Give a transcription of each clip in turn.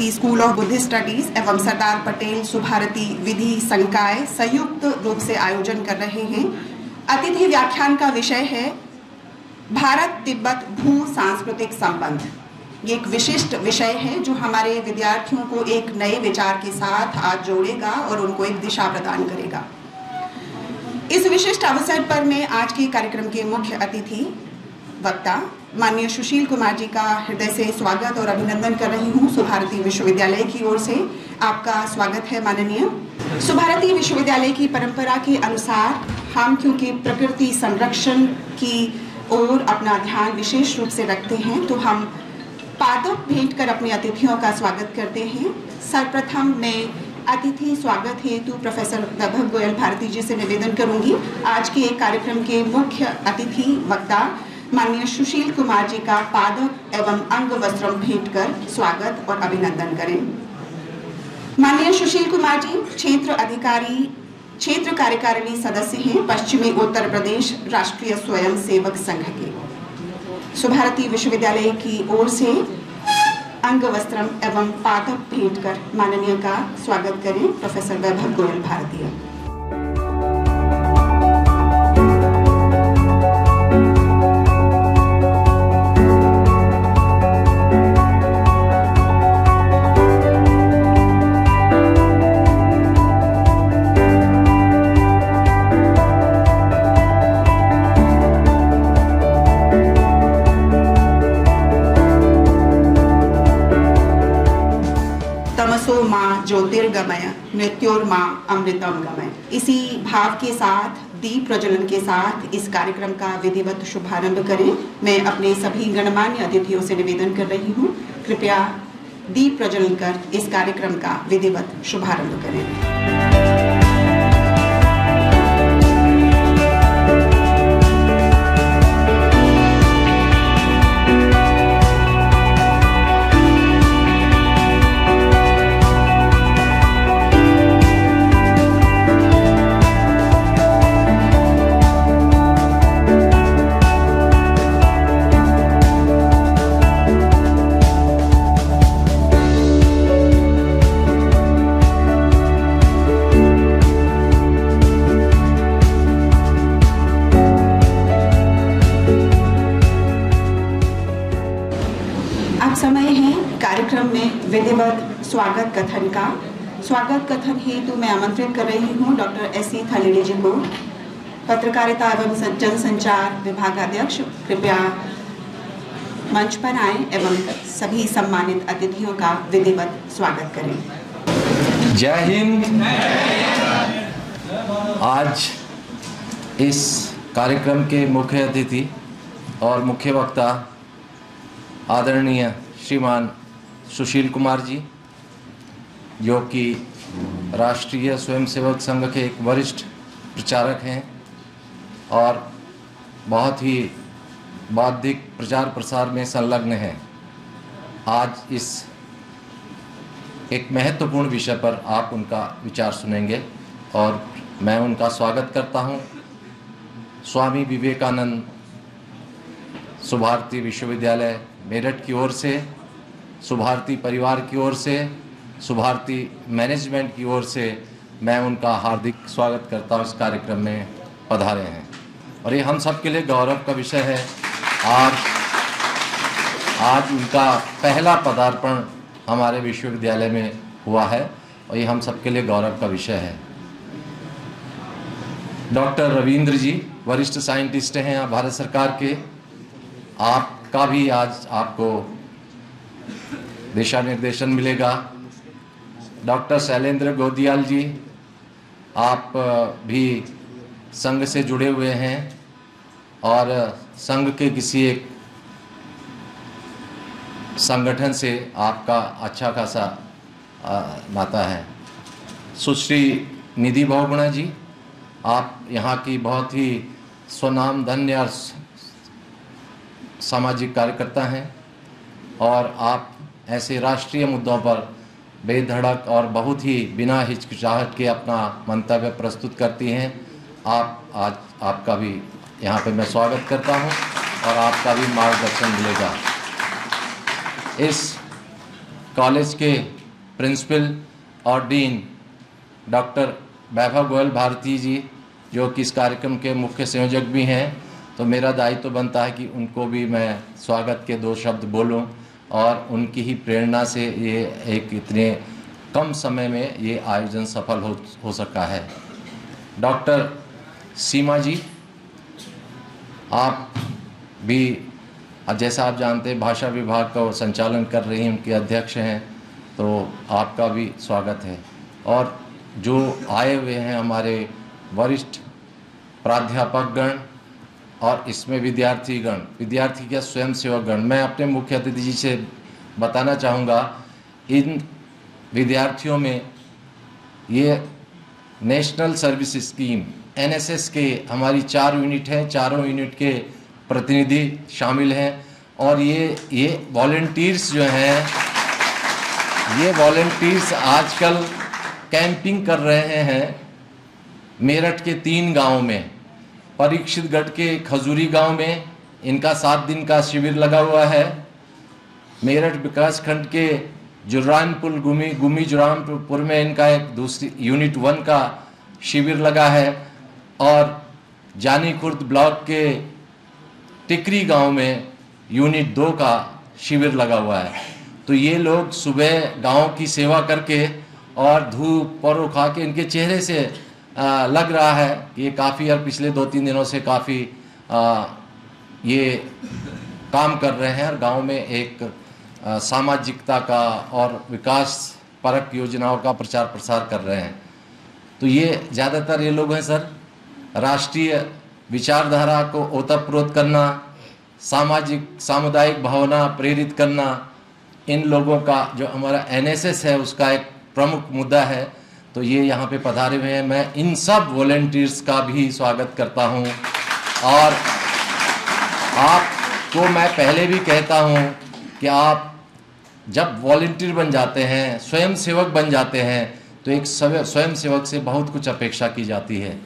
Bharti school of Buddhist studies एवं सरदार पटेल सुभारती विधि संकाय संयुक्त रूप से आयोजन कर रहे हैं। अतिथि व्याख्यान का विषय है भारत तिब्बत भू सांस्कृतिक संबंध। ये एक विशिष्ट विषय है जो हमारे विद्यार्थियों को एक नए विचार के साथ आज जोड़ेगा और उनको एक दिशा प्रदान करेगा। इस विशिष्ट अवसर पर मैं आज के कार्यक्रम के मुख्य अतिथि वक्ता माननीय सुशील कुमार जी का हृदय से स्वागत और अभिनंदन कर रही हूँ। सुभारती विश्वविद्यालय की ओर से आपका स्वागत है माननीय। सुभारती विश्वविद्यालय की परंपरा के अनुसार हम क्योंकि प्रकृति संरक्षण की ओर अपना ध्यान विशेष रूप से रखते हैं, तो हम पादप भेंट कर अपने अतिथियों का स्वागत करते हैं। सर्वप्रथम मैं अतिथि स्वागत हेतु प्रोफेसर वैभव गोयल भारती जी से निवेदन करूंगी आज के कार्यक्रम के मुख्य अतिथि वक्ता माननीय सुशील कुमार जी का पादप एवं अंग वस्त्रम भेंट कर स्वागत और अभिनंदन करें। माननीय सुशील कुमार जी क्षेत्र कार्यकारिणी सदस्य हैं पश्चिमी उत्तर प्रदेश राष्ट्रीय स्वयं सेवक संघ के। सुभारती विश्वविद्यालय की ओर से अंग वस्त्रम एवं पादप भेंट कर माननीय का स्वागत करें प्रोफेसर वैभव गोयल भारती। तमसो माँ ज्योतिर्गमय मृत्योर्मा अमृतम गमय। इसी भाव के साथ दीप प्रज्वलन के साथ इस कार्यक्रम का विधिवत शुभारंभ करें। मैं अपने सभी गणमान्य अतिथियों से निवेदन कर रही हूँ, कृपया दीप प्रज्वलन कर इस कार्यक्रम का विधिवत शुभारंभ करें। समय है कार्यक्रम में विधिवत स्वागत कथन का। स्वागत कथन हेतु मैं आमंत्रित कर रही हूँ डॉक्टर एस.सी. थालिनी जी को, पत्रकारिता एवं जनसंचार विभागाध्यक्ष। कृपया मंच पर आएं एवं सभी सम्मानित अतिथियों का विधिवत स्वागत करें। जय हिंद। आज इस कार्यक्रम के मुख्य अतिथि और मुख्य वक्ता आदरणीय श्रीमान सुशील कुमार जी, जो कि राष्ट्रीय स्वयंसेवक संघ के एक वरिष्ठ प्रचारक हैं और बहुत ही बौद्धिक प्रचार प्रसार में संलग्न हैं, आज इस एक महत्वपूर्ण विषय पर आप उनका विचार सुनेंगे और मैं उनका स्वागत करता हूं। स्वामी विवेकानंद सुभारती विश्वविद्यालय मेरठ की ओर से, सुभारती परिवार की ओर से, सुभारती मैनेजमेंट की ओर से मैं उनका हार्दिक स्वागत करता हूँ। इस कार्यक्रम में पधारे हैं और ये हम सब के लिए गौरव का विषय है। आज उनका पहला पदार्पण हमारे विश्वविद्यालय में हुआ है और ये हम सब के लिए गौरव का विषय है। डॉक्टर रविंद्र जी वरिष्ठ साइंटिस्ट हैं भारत सरकार के। आपका भी आज आपको दिशा निर्देशन मिलेगा। डॉक्टर शैलेंद्र गोदियाल जी, आप भी संघ से जुड़े हुए हैं और संघ के किसी एक संगठन से आपका अच्छा खासा नाता है। सुश्री निधि बहुगुणा जी, आप यहाँ की बहुत ही स्वनाम धन्य और सामाजिक कार्यकर्ता हैं और आप ऐसे राष्ट्रीय मुद्दों पर बेधड़क और बहुत ही बिना हिचकिचाहट के अपना मंतव्य प्रस्तुत करती हैं। आज आपका भी यहाँ पे मैं स्वागत करता हूँ और आपका भी मार्गदर्शन मिलेगा। इस कॉलेज के प्रिंसिपल और डीन डॉक्टर वैभव गोयल भारती जी, जो कि इस कार्यक्रम के मुख्य संयोजक भी हैं, तो मेरा दायित्व तो बनता है कि उनको भी मैं स्वागत के 2 शब्द बोलूं और उनकी ही प्रेरणा से ये एक इतने कम समय में ये आयोजन सफल हो सका है। डॉक्टर सीमा जी, आप भी जैसा आप जानते हैं भाषा विभाग का संचालन कर रही हैं, उनके अध्यक्ष हैं, तो आपका भी स्वागत है। और जो आए हुए हैं हमारे वरिष्ठ प्राध्यापकगण और इसमें विद्यार्थी क्या स्वयंसेवकगण, मैं अपने मुख्य अतिथि जी से बताना चाहूँगा, इन विद्यार्थियों में ये नेशनल सर्विस स्कीम NSS के हमारी 4 यूनिट हैं, चारों यूनिट के प्रतिनिधि शामिल हैं। और ये वॉलंटियर्स जो हैं, ये वॉलंटियर्स आजकल कैंपिंग कर रहे हैं मेरठ के 3 गांवों में। परीक्षितगढ़ के खजूरी गांव में इनका 7 दिन का शिविर लगा हुआ है। मेरठ विकासखंड के जुर्रानपुर गुमी जुर्रानपुर में इनका एक दूसरी यूनिट 1 का शिविर लगा है। और जानी खुर्द ब्लॉक के टिकरी गांव में यूनिट 2 का शिविर लगा हुआ है। तो ये लोग सुबह गांव की सेवा करके और धूप परो खा के इनके चेहरे से लग रहा है कि ये काफ़ी और पिछले 2-3 दिनों से काफ़ी ये काम कर रहे हैं और गांव में एक सामाजिकता का और विकास परक योजनाओं का प्रचार प्रसार कर रहे हैं। तो ये ज़्यादातर ये लोग हैं सर, राष्ट्रीय विचारधारा को ओतप्रोत करना, सामुदायिक भावना प्रेरित करना, इन लोगों का जो हमारा NSS है उसका एक प्रमुख मुद्दा है। तो ये यहाँ पे पधारे हुए हैं। मैं इन सब वॉलंटियर्स का भी स्वागत करता हूँ। और आपको मैं पहले भी कहता हूँ कि आप जब वॉलंटियर बन जाते हैं, स्वयंसेवक बन जाते हैं, तो एक स्वयंसेवक से बहुत कुछ अपेक्षा की जाती है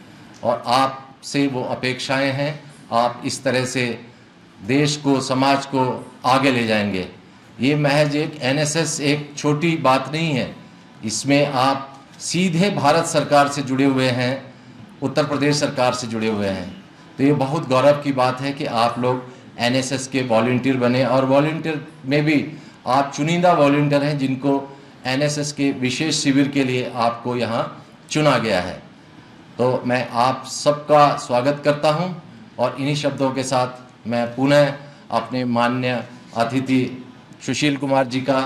और आपसे वो अपेक्षाएं हैं। आप इस तरह से देश को, समाज को आगे ले जाएंगे। ये महज एक NSS एक छोटी बात नहीं है, इसमें आप सीधे भारत सरकार से जुड़े हुए हैं, उत्तर प्रदेश सरकार से जुड़े हुए हैं। तो ये बहुत गौरव की बात है कि आप लोग NSS के वॉलंटियर बने और वॉलंटियर में भी आप चुनिंदा वॉलंटियर हैं जिनको NSS के विशेष शिविर के लिए आपको यहाँ चुना गया है। तो मैं आप सबका स्वागत करता हूँ और इन्हीं शब्दों के साथ मैं पुनः अपने माननीय अतिथि सुशील कुमार जी का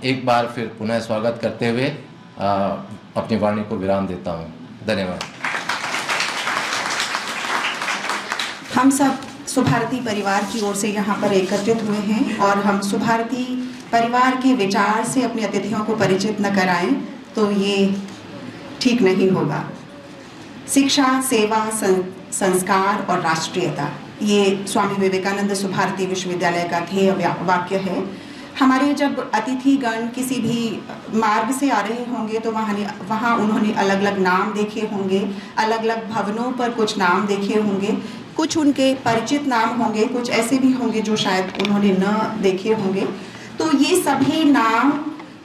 एक बार फिर पुनः स्वागत करते हुए अपनी वाणी को विराम देता हूँ। धन्यवाद। हम सब सुभारती परिवार की ओर से यहाँ पर एकत्रित हुए हैं और हम सुभारती परिवार के विचार से अपने अतिथियों को परिचित न कराएं तो ये ठीक नहीं होगा। शिक्षा, सेवा, संस्कार और राष्ट्रीयता, ये स्वामी विवेकानंद सुभारती विश्वविद्यालय का ध्येय वाक्य है। हमारे जब अतिथिगण किसी भी मार्ग से आ रहे होंगे तो वहाँ उन्होंने अलग अलग नाम देखे होंगे, अलग अलग भवनों पर कुछ नाम देखे होंगे, कुछ उनके परिचित नाम होंगे, कुछ ऐसे भी होंगे जो शायद उन्होंने न देखे होंगे। तो ये सभी नाम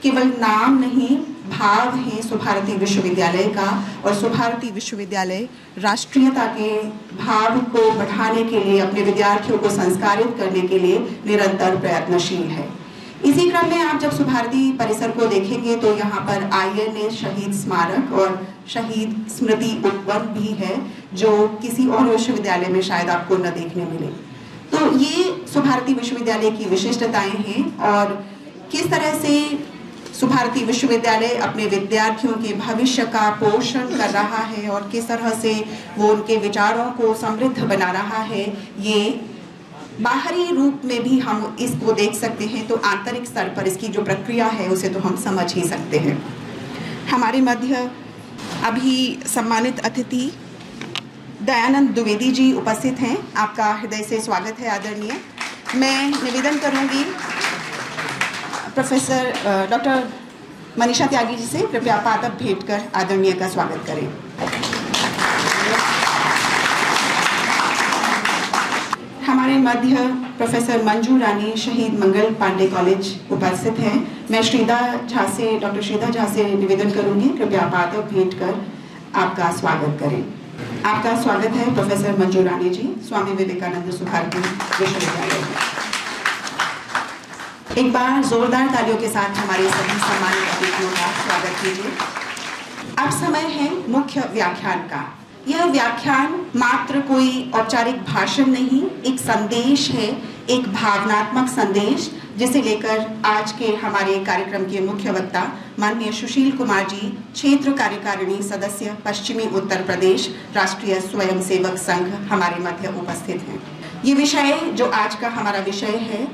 केवल नाम नहीं, भाव है सुभारती विश्वविद्यालय का। और सुभारती विश्वविद्यालय राष्ट्रीयता के भाव को बढ़ाने के लिए, अपने विद्यार्थियों को संस्कारित करने के लिए निरंतर प्रयत्नशील है। इसी क्रम में आप जब सुभारती परिसर को देखेंगे तो यहाँ पर INA शहीद स्मारक और शहीद स्मृति उपवन भी है, जो किसी और विश्वविद्यालय में शायद आपको न देखने मिले। तो ये सुभारती विश्वविद्यालय की विशिष्टताएं हैं और किस तरह से सुभारती विश्वविद्यालय अपने विद्यार्थियों के भविष्य का पोषण कर रहा है और किस तरह से वो उनके विचारों को समृद्ध बना रहा है, ये बाहरी रूप में भी हम इसको देख सकते हैं। तो आंतरिक स्तर पर इसकी जो प्रक्रिया है उसे तो हम समझ ही सकते हैं। हमारे मध्य अभी सम्मानित अतिथि दयानंद द्विवेदी जी उपस्थित हैं। आपका हृदय से स्वागत है आदरणीय। मैं निवेदन करूंगी प्रोफेसर डॉक्टर मनीषा त्यागी जी से, कृपया पादप भेंट कर आदरणीय का स्वागत करें। हमारे मध्य प्रोफेसर मंजू रानी शहीद मंगल पांडे कॉलेज उपस्थित हैं। मैं श्रीदा झा से, डॉक्टर श्रीदा झा से निवेदन करूंगी, कृपया पादप भेंट कर आपका स्वागत करें। आपका स्वागत है प्रोफेसर मंजू रानी जी, स्वामी विवेकानंद सुभारती विश्वविद्यालय। एक बार जोरदार तालियों के साथ हमारे सभी सम्मानित अतिथियों का स्वागत कीजिए। अब समय है मुख्य व्याख्यान का। यह व्याख्यान मात्र कोई औपचारिक भाषण नहीं, एक संदेश है, एक भावनात्मक संदेश, जिसे लेकर आज के हमारे कार्यक्रम के मुख्य वक्ता माननीय सुशील कुमार जी, क्षेत्र कार्यकारिणी सदस्य, पश्चिमी उत्तर प्रदेश राष्ट्रीय स्वयंसेवक संघ, हमारे मध्य उपस्थित हैं। ये विषय जो आज का हमारा विषय है,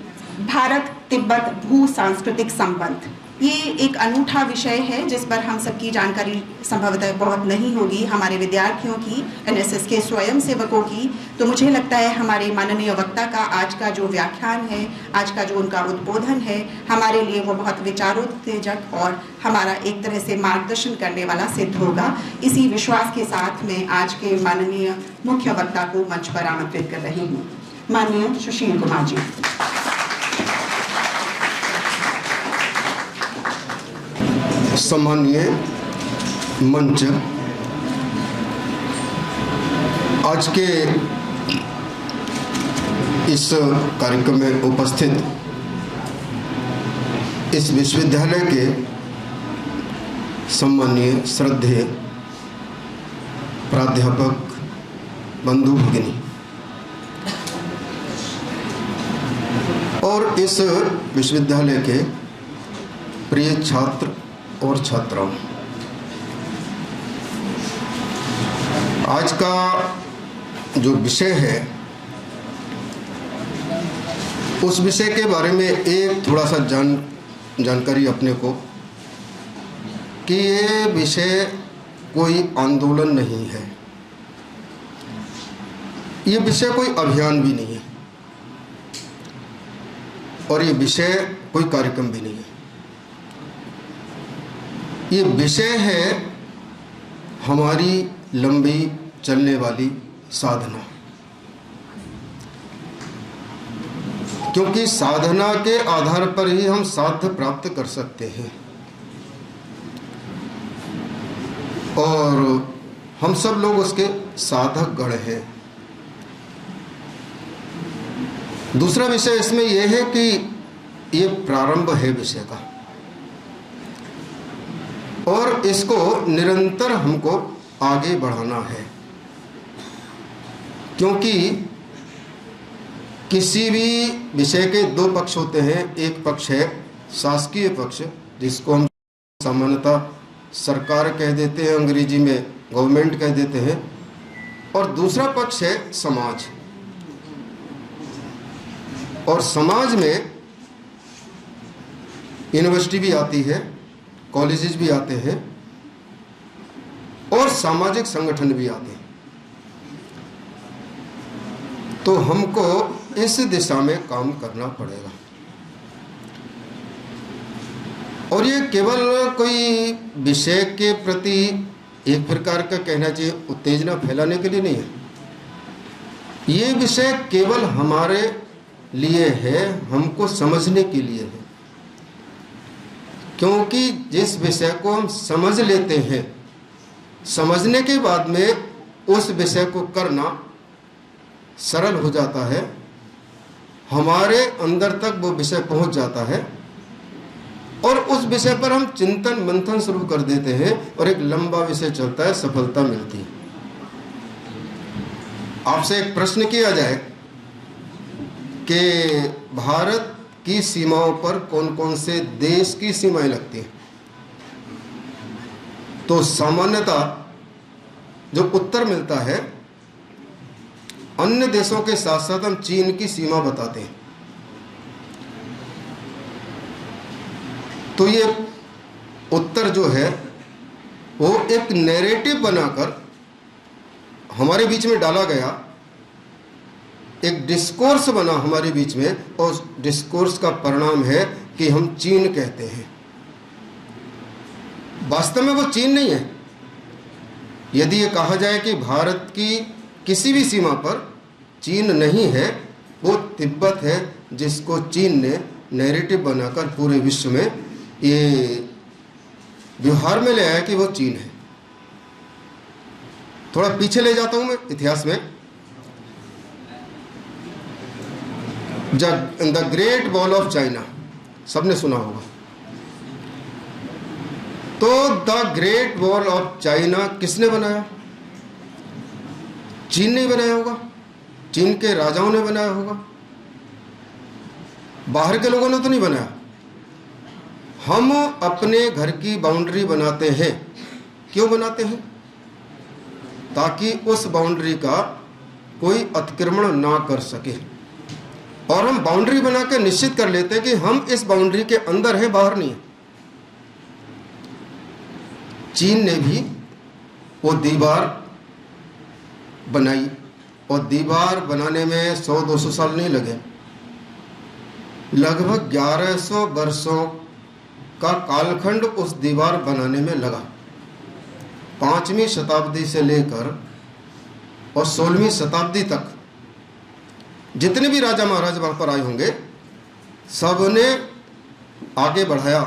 भारत तिब्बत भू सांस्कृतिक संबंध, ये एक अनूठा विषय है जिस पर हम सबकी जानकारी संभवतः बहुत नहीं होगी, हमारे विद्यार्थियों की, एनएसएस के स्वयंसेवकों की। तो मुझे लगता है हमारे माननीय वक्ता का आज का जो व्याख्यान है, आज का जो उनका उद्बोधन है, हमारे लिए वो बहुत विचारोत्तेजक और हमारा एक तरह से मार्गदर्शन करने वाला सिद्ध होगा। इसी विश्वास के साथ मैं आज के माननीय मुख्य वक्ता को मंच पर आमंत्रित कर रही हूँ। माननीय सुशील कुमार जी। सम्मानीय मंच, आज के इस कार्यक्रम में उपस्थित इस विश्वविद्यालय के सम्मानीय श्रद्धेय प्राध्यापक बंधु भगिनी और इस विश्वविद्यालय के प्रिय छात्र और छात्राओं, आज का जो विषय है उस विषय के बारे में एक थोड़ा सा जानकारी अपने को, कि ये विषय कोई आंदोलन नहीं है, ये विषय कोई अभियान भी नहीं है और ये विषय कोई कार्यक्रम भी नहीं है। ये विषय है हमारी लंबी चलने वाली साधना, क्योंकि साधना के आधार पर ही हम साध्य प्राप्त कर सकते हैं और हम सब लोग उसके साधक गण हैं। दूसरा विषय इसमें यह है कि ये प्रारंभ है विषय का और इसको निरंतर हमको आगे बढ़ाना है, क्योंकि किसी भी विषय के दो पक्ष होते हैं। एक पक्ष है शासकीय पक्ष, जिसको हम सामान्यतः सरकार कह देते हैं, अंग्रेजी में गवर्नमेंट कह देते हैं, और दूसरा पक्ष है समाज। और समाज में यूनिवर्सिटी भी आती है, कॉलेजेस भी आते हैं और सामाजिक संगठन भी आते हैं। तो हमको इस दिशा में काम करना पड़ेगा और ये केवल कोई विषय के प्रति एक प्रकार का कहना चाहिए उत्तेजना फैलाने के लिए नहीं है। ये विषय केवल हमारे लिए है, हमको समझने के लिए है, क्योंकि जिस विषय को हम समझ लेते हैं, समझने के बाद में उस विषय को करना सरल हो जाता है, हमारे अंदर तक वो विषय पहुंच जाता है और उस विषय पर हम चिंतन मंथन शुरू कर देते हैं और एक लंबा विषय चलता है, सफलता मिलती है। आपसे एक प्रश्न किया जाए कि भारत की सीमाओं पर कौन कौन से देश की सीमाएं लगती हैं, तो सामान्यतः जो उत्तर मिलता है, अन्य देशों के साथ साथ हम चीन की सीमा बताते हैं। तो ये उत्तर जो है वो एक नैरेटिव बनाकर हमारे बीच में डाला गया, एक डिस्कोर्स बना हमारे बीच में, और डिस्कोर्स का परिणाम है कि हम चीन कहते हैं। वास्तव में वो चीन नहीं है। यदि ये कहा जाए कि भारत की किसी भी सीमा पर चीन नहीं है, वो तिब्बत है, जिसको चीन ने नैरेटिव बनाकर पूरे विश्व में ये व्यवहार में ले आया कि वो चीन है। थोड़ा पीछे ले जाता हूं मैं इतिहास में। The great wall of China सबने सुना होगा। तो the great wall of China किसने बनाया? चीन ने बनाया होगा, चीन के राजाओं ने बनाया होगा, बाहर के लोगों ने तो नहीं बनाया। हम अपने घर की बाउंड्री बनाते हैं, क्यों बनाते हैं? ताकि उस बाउंड्री का कोई अतिक्रमण ना कर सके। और हम बाउंड्री बना के निश्चित कर लेते हैं कि हम इस बाउंड्री के अंदर हैं, बाहर नहीं है। चीन ने भी वो दीवार बनाई, और दीवार बनाने में 100-200 साल नहीं लगे, लगभग 1100 वर्षों का कालखंड उस दीवार बनाने में लगा। 5वीं शताब्दी से लेकर और 16वीं शताब्दी तक जितने भी राजा महाराज वहां पर आए होंगे, सबने आगे बढ़ाया।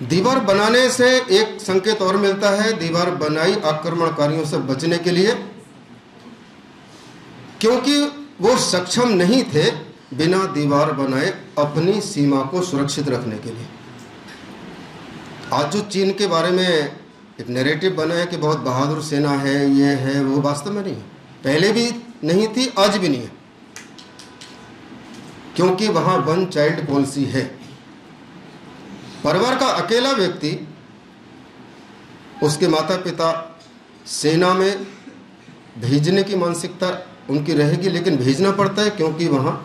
दीवार बनाने से एक संकेत और मिलता है, दीवार बनाई आक्रमणकारियों से बचने के लिए, क्योंकि वो सक्षम नहीं थे बिना दीवार बनाए अपनी सीमा को सुरक्षित रखने के लिए। आज जो चीन के बारे में एक नैरेटिव बना है कि बहुत बहादुर सेना है, ये है, वो वास्तव में नहीं है। पहले भी नहीं थी, आज भी नहीं है, क्योंकि वहां वन चाइल्ड पॉलिसी है। परिवार का अकेला व्यक्ति, उसके माता पिता सेना में भेजने की मानसिकता उनकी रहेगी, लेकिन भेजना पड़ता है क्योंकि वहां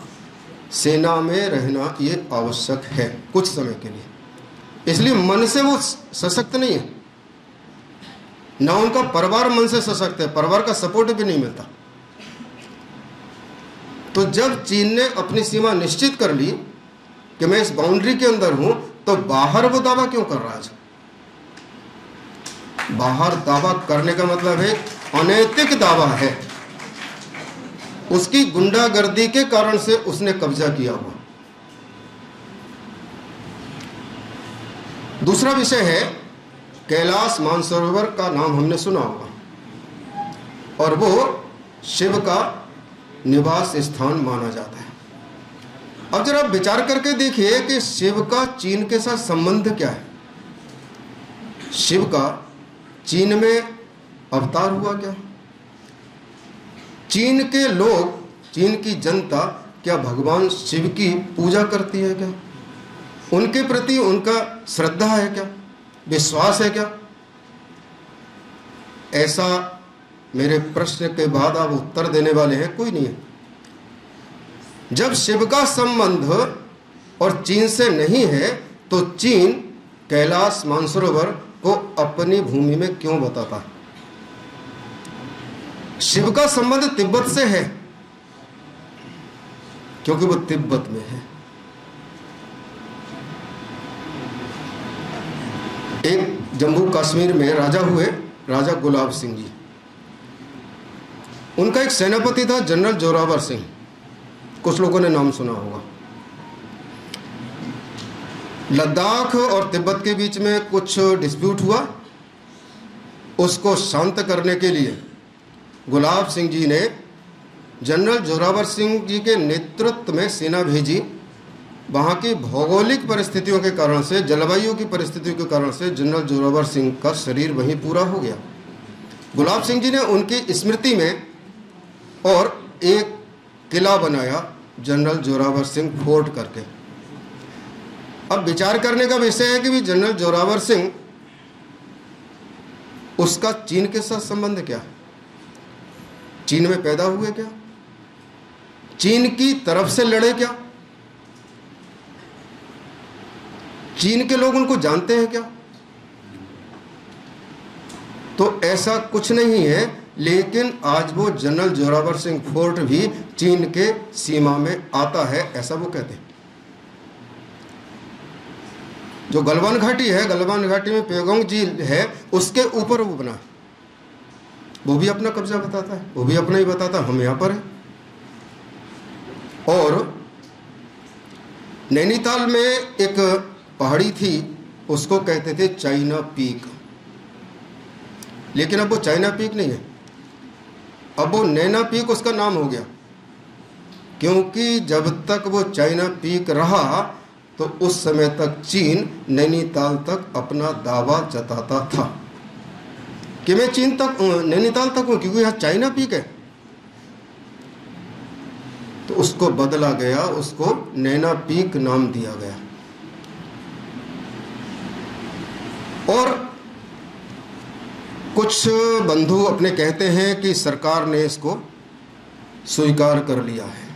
सेना में रहना ये आवश्यक है कुछ समय के लिए। इसलिए मन से वो सशक्त नहीं है, ना उनका परिवार मन से सशक्त है, परिवार का सपोर्ट भी नहीं मिलता। तो जब चीन ने अपनी सीमा निश्चित कर ली कि मैं इस बाउंड्री के अंदर हूं, तो बाहर वो दावा क्यों कर रहा है? बाहर दावा करने का मतलब है अनैतिक दावा है, उसकी गुंडागर्दी के कारण से उसने कब्जा किया हुआ। दूसरा विषय है कैलाश मानसरोवर का नाम हमने सुना होगा, और वो शिव का निवास स्थान माना जाता है। अब जरा विचार करके देखिए कि शिव का चीन के साथ संबंध क्या है। शिव का चीन में अवतार हुआ क्या? चीन के लोग, चीन की जनता क्या भगवान शिव की पूजा करती है क्या? उनके प्रति उनका श्रद्धा है क्या, विश्वास है क्या? ऐसा मेरे प्रश्न के बाद आप उत्तर देने वाले हैं, कोई नहीं है। जब शिव का संबंध और चीन से नहीं है, तो चीन कैलाश मानसरोवर को अपनी भूमि में क्यों बताता है? शिव का संबंध तिब्बत से है, क्योंकि वो तिब्बत में है। एक जम्मू कश्मीर में राजा हुए, राजा गुलाब सिंह जी। उनका एक सेनापति था जनरल जोरावर सिंह, कुछ लोगों ने नाम सुना होगा। लद्दाख और तिब्बत के बीच में कुछ डिस्प्यूट हुआ, उसको शांत करने के लिए गुलाब सिंह जी ने जनरल जोरावर सिंह जी के नेतृत्व में सेना भेजी। वहाँ की भौगोलिक परिस्थितियों के कारण से, जलवायु की परिस्थितियों के कारण से जनरल जोरावर सिंह का शरीर वहीं पूरा हो गया। गुलाब सिंह जी ने उनकी स्मृति में और एक किला बनाया, जनरल जोरावर सिंह फोर्ट करके। अब विचार करने का विषय है कि भी जनरल जोरावर सिंह, उसका चीन के साथ संबंध क्या? चीन में पैदा हुए क्या? चीन की तरफ से लड़े क्या? चीन के लोग उनको जानते हैं क्या? तो ऐसा कुछ नहीं है, लेकिन आज वो जनरल जोरावर सिंह फोर्ट भी चीन के सीमा में आता है, ऐसा वो कहते हैं। जो गलवान घाटी है, गलवान घाटी में पेगोंग झील है, उसके ऊपर वो बना, वो भी अपना कब्जा बताता है, वो भी अपना ही बताता है, हम यहाँ पर है। और नैनीताल में एक पहाड़ी थी, उसको कहते थे चाइना पीक, लेकिन अब वो चाइना पीक नहीं है, अब वो नैना पीक उसका नाम हो गया। क्योंकि जब तक वो चाइना पीक रहा तो उस समय तक चीन नैनीताल तक अपना दावा जताता था कि मैं चीन तक नैनीताल तक हूं, क्योंकि यहाँ चाइना पीक है। तो उसको बदला गया, उसको नैना पीक नाम दिया गया। और कुछ बंधु अपने कहते हैं कि सरकार ने इसको स्वीकार कर लिया है।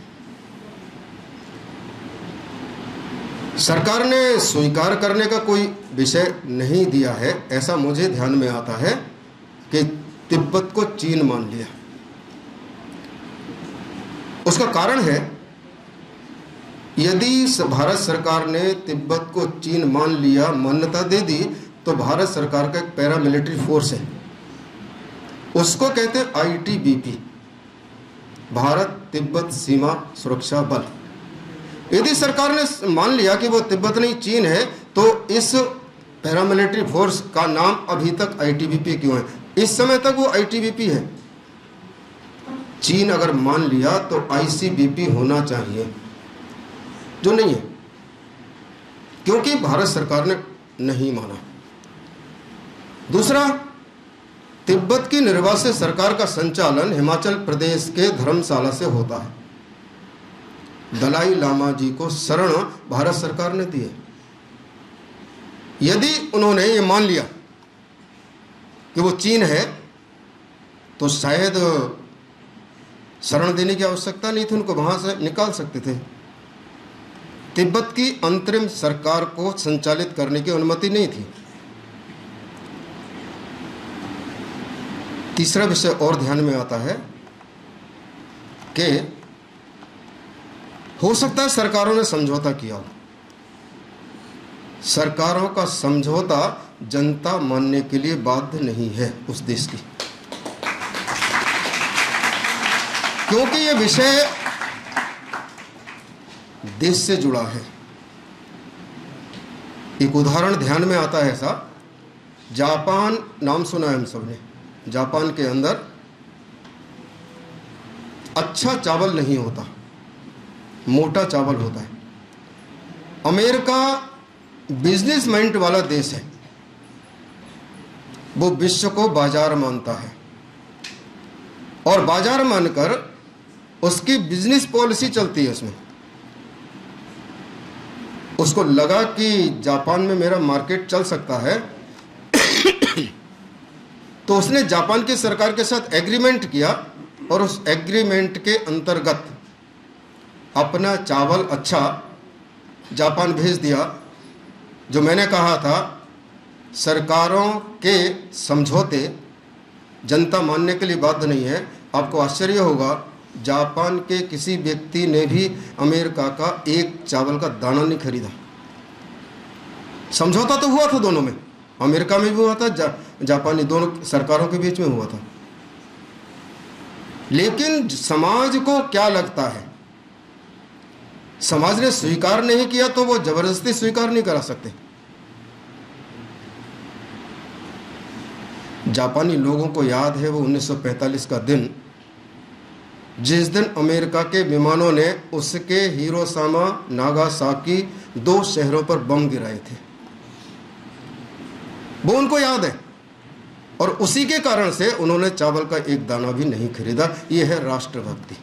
सरकार ने स्वीकार करने का कोई विषय नहीं दिया है, ऐसा मुझे ध्यान में आता है कि तिब्बत को चीन मान लिया। उसका कारण है, यदि भारत सरकार ने तिब्बत को चीन मान लिया, मान्यता दे दी, तो भारत सरकार का एक पैरामिलिट्री फोर्स है, उसको कहते हैं ITBP, भारत तिब्बत सीमा सुरक्षा बल। यदि सरकार ने मान लिया कि वो तिब्बत नहीं चीन है, तो इस पैरामिलिट्री फोर्स का नाम अभी तक ITBP क्यों है? इस समय तक वो ITBP है। चीन अगर मान लिया तो ICBP होना चाहिए, जो नहीं है, क्योंकि भारत सरकार ने नहीं माना। दूसरा, तिब्बत की निर्वासित सरकार का संचालन हिमाचल प्रदेश के धर्मशाला से होता है। दलाई लामा जी को शरण भारत सरकार ने दी है। यदि उन्होंने ये मान लिया कि वो चीन है, तो शायद शरण देने की आवश्यकता नहीं थी, उनको वहां से निकाल सकते थे। तिब्बत की अंतरिम सरकार को संचालित करने की अनुमति नहीं थी। तीसरा विषय और ध्यान में आता है कि हो सकता है सरकारों ने समझौता किया हो। सरकारों का समझौता जनता मानने के लिए बाध्य नहीं है उस देश की, क्योंकि ये विषय देश से जुड़ा है। एक उदाहरण ध्यान में आता है ऐसा, जापान नाम सुना है हम सबने। जापान के अंदर अच्छा चावल नहीं होता, मोटा चावल होता है। अमेरिका बिजनेस माइंड वाला देश है, वो विश्व को बाजार मानता है, और बाजार मानकर उसकी बिजनेस पॉलिसी चलती है। उसमें उसको लगा कि जापान में मेरा मार्केट चल सकता है, तो उसने जापान की सरकार के साथ एग्रीमेंट किया, और उस एग्रीमेंट के अंतर्गत अपना चावल अच्छा जापान भेज दिया। जो मैंने कहा था, सरकारों के समझौते जनता मानने के लिए बाध्य नहीं है। आपको आश्चर्य होगा, जापान के किसी व्यक्ति ने भी अमेरिका का एक चावल का दाना नहीं खरीदा। समझौता तो हुआ था दोनों में, अमेरिका में भी हुआ था, जापानी, दोनों सरकारों के बीच में हुआ था। लेकिन समाज को क्या लगता है, समाज ने स्वीकार नहीं किया तो वो जबरदस्ती स्वीकार नहीं करा सकते। जापानी लोगों को याद है वो 1945 का दिन, जिस दिन अमेरिका के विमानों ने उसके हिरोशिमा नागासाकी 2 शहरों पर बम गिराए थे। वो उनको याद है, और उसी के कारण से उन्होंने चावल का एक दाना भी नहीं खरीदा। ये है राष्ट्रभक्ति।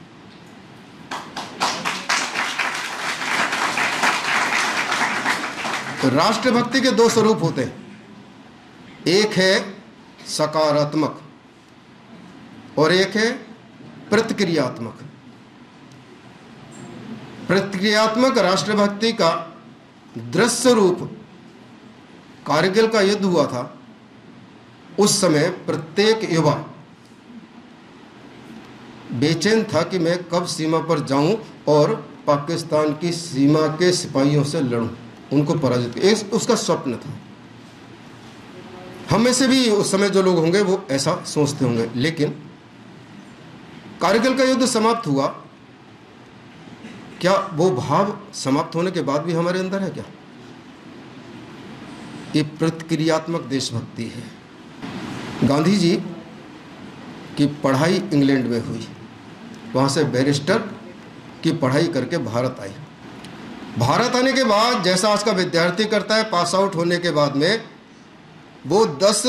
तो राष्ट्रभक्ति के 2 स्वरूप होते हैं, एक है सकारात्मक और एक है प्रतिक्रियात्मक। प्रतिक्रियात्मक राष्ट्रभक्ति का दृश्य रूप कारगिल का युद्ध हुआ था। उस समय प्रत्येक युवा बेचैन था कि मैं कब सीमा पर जाऊं और पाकिस्तान की सीमा के सिपाहियों से लड़ूं, उनको पराजित कर, उसका स्वप्न था। हम में से भी उस समय जो लोग होंगे वो ऐसा सोचते होंगे। लेकिन कारगिल का युद्ध समाप्त हुआ, क्या वो भाव समाप्त होने के बाद भी हमारे अंदर है क्या? ये प्रतिक्रियात्मक देशभक्ति है। गांधी जी की पढ़ाई इंग्लैंड में हुई, वहाँ से बैरिस्टर की पढ़ाई करके भारत आई। भारत आने के बाद जैसा आज का विद्यार्थी करता है, पास आउट होने के बाद में वो 10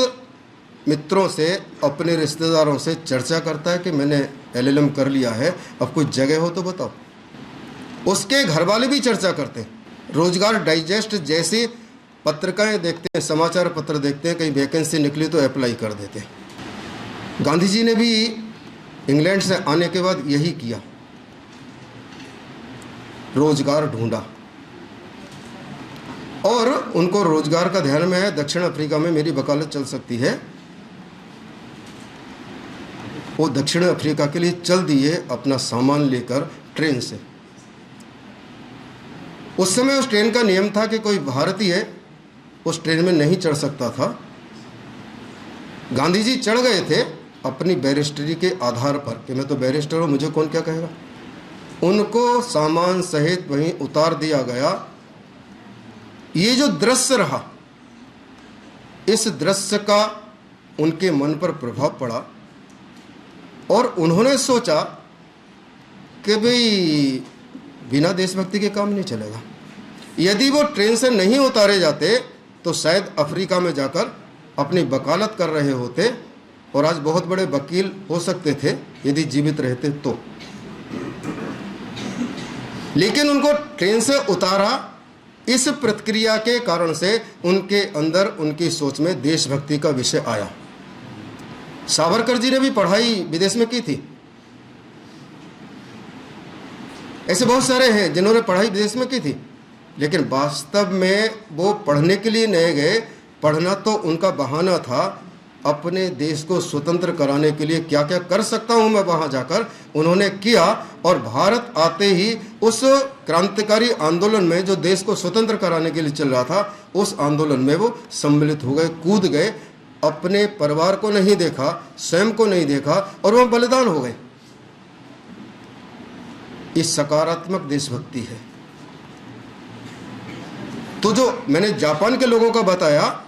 मित्रों से, अपने रिश्तेदारों से चर्चा करता है कि मैंने LLM कर लिया है, अब कोई जगह हो तो बताओ। उसके घर वाले भी चर्चा करते हैं। रोजगार डाइजेस्ट जैसी पत्रिकाएं देखते हैं, समाचार पत्र देखते हैं, कहीं वैकेंसी निकली तो अप्लाई कर देते हैं। गांधी जी ने भी इंग्लैंड से आने के बाद यही किया, रोजगार ढूंढा और उनको रोजगार का ध्यान में है। दक्षिण अफ्रीका में मेरी वकालत चल सकती है, वो दक्षिण अफ्रीका के लिए चल दिए अपना सामान लेकर ट्रेन से। उस समय उस ट्रेन का नियम था कि कोई भारतीय उस ट्रेन में नहीं चढ़ सकता था। गांधी जी चढ़ गए थे अपनी बैरिस्टरी के आधार पर कि मैं तो बैरिस्टर हूं, मुझे कौन क्या कहेगा। उनको सामान सहित वहीं उतार दिया गया। ये जो दृश्य रहा, इस दृश्य का उनके मन पर प्रभाव पड़ा और उन्होंने सोचा कि भाई बिना देशभक्ति के काम नहीं चलेगा। यदि वो ट्रेन से नहीं उतारे जाते तो शायद अफ्रीका में जाकर अपनी वकालत कर रहे होते और आज बहुत बड़े वकील हो सकते थे यदि जीवित रहते तो। लेकिन उनको ट्रेन से उतारा, इस प्रतिक्रिया के कारण से उनके अंदर, उनकी सोच में देशभक्ति का विषय आया। सावरकर जी ने भी पढ़ाई विदेश में की थी। ऐसे बहुत सारे हैं जिन्होंने पढ़ाई विदेश में की थी, लेकिन वास्तव में वो पढ़ने के लिए नहीं गए। पढ़ना तो उनका बहाना था, अपने देश को स्वतंत्र कराने के लिए क्या क्या कर सकता हूं मैं वहां जाकर, उन्होंने किया। और भारत आते ही उस क्रांतिकारी आंदोलन में जो देश को स्वतंत्र कराने के लिए चल रहा था, उस आंदोलन में वो सम्मिलित हो गए, कूद गए। अपने परिवार को नहीं देखा, स्वयं को नहीं देखा और वह बलिदान हो गए। ये सकारात्मक देशभक्ति है। तो जो मैंने जापान के लोगों का बताया,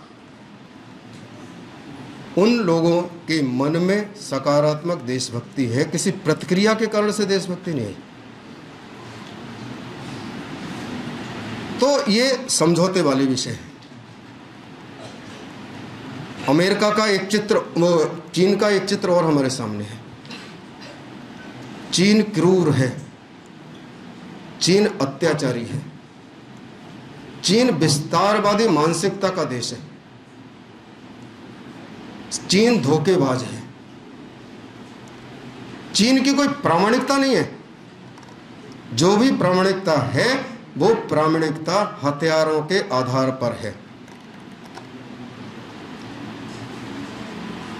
उन लोगों के मन में सकारात्मक देशभक्ति है, किसी प्रतिक्रिया के कारण से देशभक्ति नहीं है। तो ये समझौते वाले विषय है। अमेरिका का एक चित्र, वो चीन का एक चित्र और हमारे सामने है। चीन क्रूर है, चीन अत्याचारी है, चीन विस्तारवादी मानसिकता का देश है, चीन धोखेबाज है, चीन की कोई प्रामाणिकता नहीं है। जो भी प्रामाणिकता है वो प्रामाणिकता हथियारों के आधार पर है।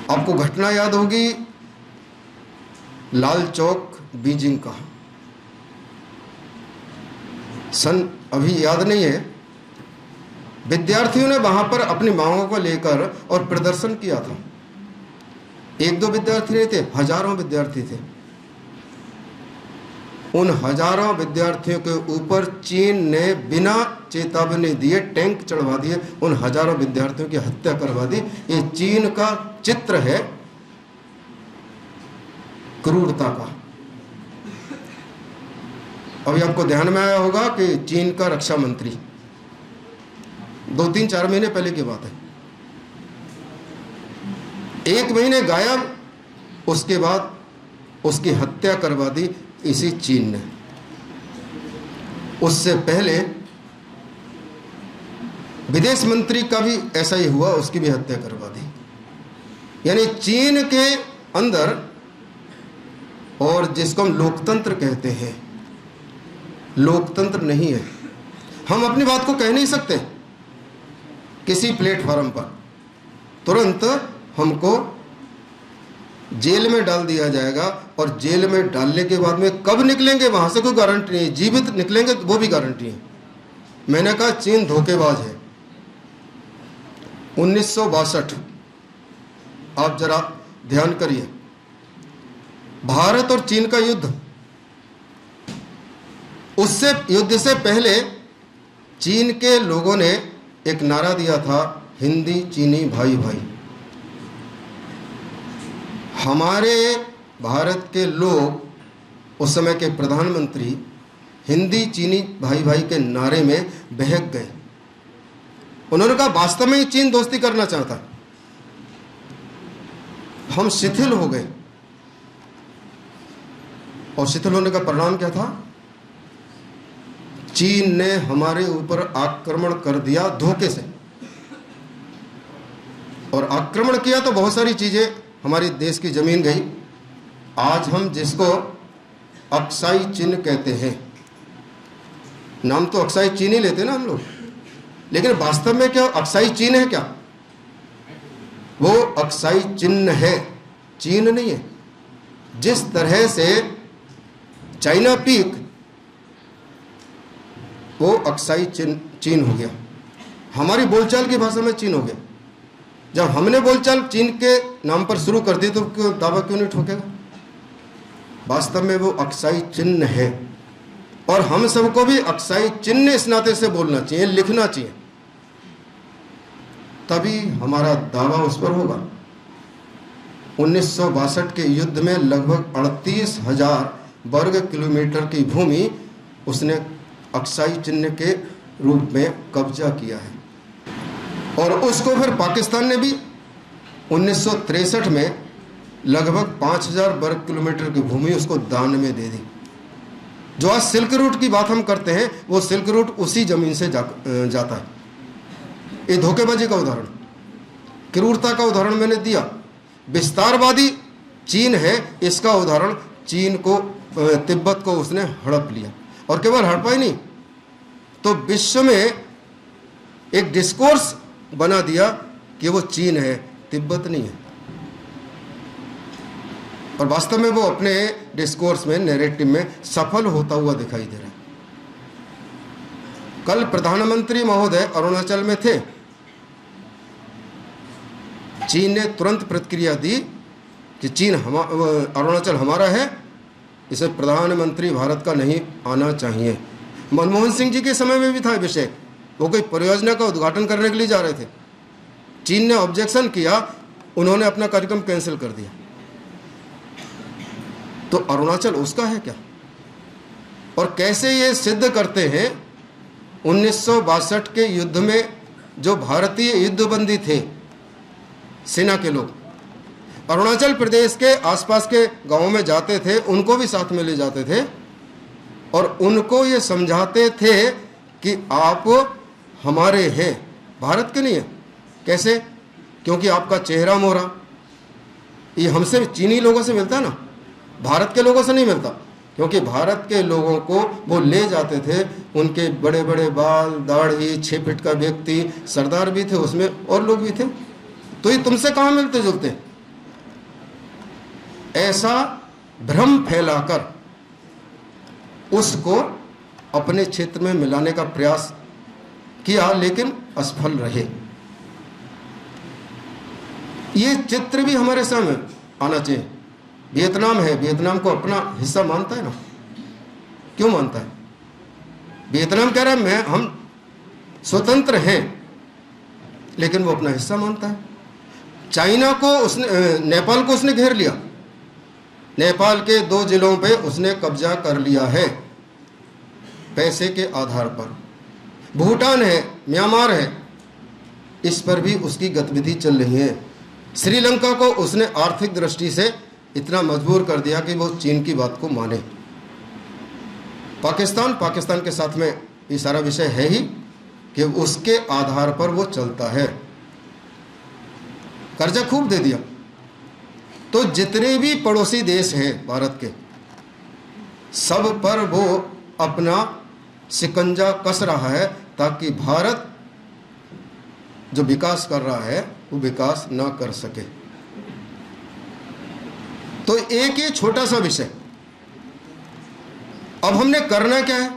आपको घटना याद होगी लाल चौक बीजिंग का, सन अभी याद नहीं है। विद्यार्थियों ने वहां पर अपनी मांगों को लेकर और प्रदर्शन किया था। एक दो विद्यार्थी नहीं थे, हजारों विद्यार्थी थे। उन हजारों विद्यार्थियों के ऊपर चीन ने बिना चेतावनी दिए टैंक चढ़वा दिए, उन हजारों विद्यार्थियों की हत्या करवा दी। ये चीन का चित्र है क्रूरता का। अभी आपको ध्यान में आया होगा कि चीन का रक्षा मंत्री 2-3-4 महीने पहले की बात है, 1 महीने गायब, उसके बाद उसकी हत्या करवा दी इसी चीन ने। उससे पहले विदेश मंत्री का भी ऐसा ही हुआ, उसकी भी हत्या करवा दी। यानी चीन के अंदर, और जिसको हम लोकतंत्र कहते हैं, लोकतंत्र नहीं है। हम अपनी बात को कह नहीं सकते किसी प्लेटफॉर्म पर, तुरंत हमको जेल में डाल दिया जाएगा। और जेल में डालने के बाद में कब निकलेंगे वहां से कोई गारंटी नहीं, जीवित निकलेंगे वो भी गारंटी है। मैंने कहा चीन धोखेबाज है। 1962, आप जरा ध्यान करिए, भारत और चीन का युद्ध उससे युद्ध से पहले चीन के लोगों ने एक नारा दिया था, हिंदी चीनी भाई भाई। हमारे भारत के लोग, उस समय के प्रधानमंत्री, हिंदी चीनी भाई भाई के नारे में बहक गए। उन्होंने कहा वास्तव में ही चीन दोस्ती करना चाहता है। हम शिथिल हो गए, और शिथिल होने का परिणाम क्या था? चीन ने हमारे ऊपर आक्रमण कर दिया धोखे से, और आक्रमण किया तो बहुत सारी चीजें, हमारी देश की जमीन गई। आज हम जिसको अक्साई चीन कहते हैं, नाम तो अक्साई चीन ही लेते हैं ना हम लोग, लेकिन वास्तव में क्या अक्साई चीन है? क्या वो अक्साई चिन्ह है, चीन नहीं है। जिस तरह से चाइना पीक वो अक्साई चीन हो गया, हमारी बोलचाल की भाषा में चीन हो गया। जब हमने बोलचाल चीन के नाम पर शुरू कर दी तो क्यों दावा क्यों नहीं ठोकेगा? वास्तव में वो अक्साई चिन्ह है, और हम सबको भी अक्साई चिन्ह इस नाते से बोलना चाहिए, लिखना चाहिए, तभी हमारा दावा उस पर होगा। 1962 के युद्ध में लगभग 38,000 वर्ग किलोमीटर की भूमि उसने अक्साई चिन्ह के रूप में कब्जा किया है, और उसको फिर पाकिस्तान ने भी 1963 में लगभग 5,000 वर्ग किलोमीटर की भूमि उसको दान में दे दी। जो आज सिल्क रूट की बात हम करते हैं, वो सिल्क रूट उसी जमीन से जाता है। ये धोखेबाजी का उदाहरण, क्रूरता का उदाहरण मैंने दिया। विस्तारवादी चीन है, इसका उदाहरण चीन को, तिब्बत को उसने हड़प लिया, और केवल हड़पा ही नहीं तो विश्व में एक डिस्कोर्स बना दिया कि वो चीन है, तिब्बत नहीं है। और वास्तव में वो अपने डिस्कोर्स में, नैरेटिव में सफल होता हुआ दिखाई दे रहा है। कल प्रधानमंत्री महोदय अरुणाचल में थे, चीन ने तुरंत प्रतिक्रिया दी कि अरुणाचल हमारा है, इसे प्रधानमंत्री भारत का नहीं आना चाहिए। मनमोहन सिंह जी के समय में भी था विषय, वो कोई परियोजना का उद्घाटन करने के लिए जा रहे थे, चीन ने ऑब्जेक्शन किया, उन्होंने अपना कार्यक्रम कैंसिल कर दिया। तो अरुणाचल उसका है क्या? और कैसे ये सिद्ध करते हैं? 1962 के युद्ध में जो भारतीय युद्धबंदी थे, सेना के लोग अरुणाचल प्रदेश के आसपास के गांवों में जाते थे, उनको भी साथ में ले जाते थे, और उनको ये समझाते थे कि आप हमारे हैं, भारत के नहीं है। कैसे? क्योंकि आपका चेहरा मोहरा ये हमसे, चीनी लोगों से मिलता है ना, भारत के लोगों से नहीं मिलता। क्योंकि भारत के लोगों को वो ले जाते थे, उनके बड़े बड़े बाल, दाढ़ी, 6 फीट का व्यक्ति, सरदार भी थे उसमें, और लोग भी थे, तो ये तुमसे कहाँ मिलते जुलते? ऐसा भ्रम फैलाकर उसको अपने क्षेत्र में मिलाने का प्रयास किया, लेकिन असफल रहे। ये चित्र भी हमारे सामने आना चाहिए। वियतनाम है, वियतनाम को अपना हिस्सा मानता है ना? क्यों मानता है? वियतनाम कह रहा है हम स्वतंत्र हैं, लेकिन वो अपना हिस्सा मानता है। चाइना को उसने, नेपाल को उसने घेर लिया, नेपाल के 2 जिलों पे उसने कब्जा कर लिया है पैसे के आधार पर। भूटान है, म्यांमार है, इस पर भी उसकी गतिविधि चल रही है। श्रीलंका को उसने आर्थिक दृष्टि से इतना मजबूर कर दिया कि वो चीन की बात को माने। पाकिस्तान के साथ में ये सारा विषय है ही कि उसके आधार पर वो चलता है। कर्जा खूब दे दिया, तो जितने भी पड़ोसी देश हैं भारत के, सब पर वो अपना शिकंजा कस रहा है, ताकि भारत जो विकास कर रहा है वो विकास ना कर सके। तो एक ये छोटा सा विषय, अब हमने करना क्या है?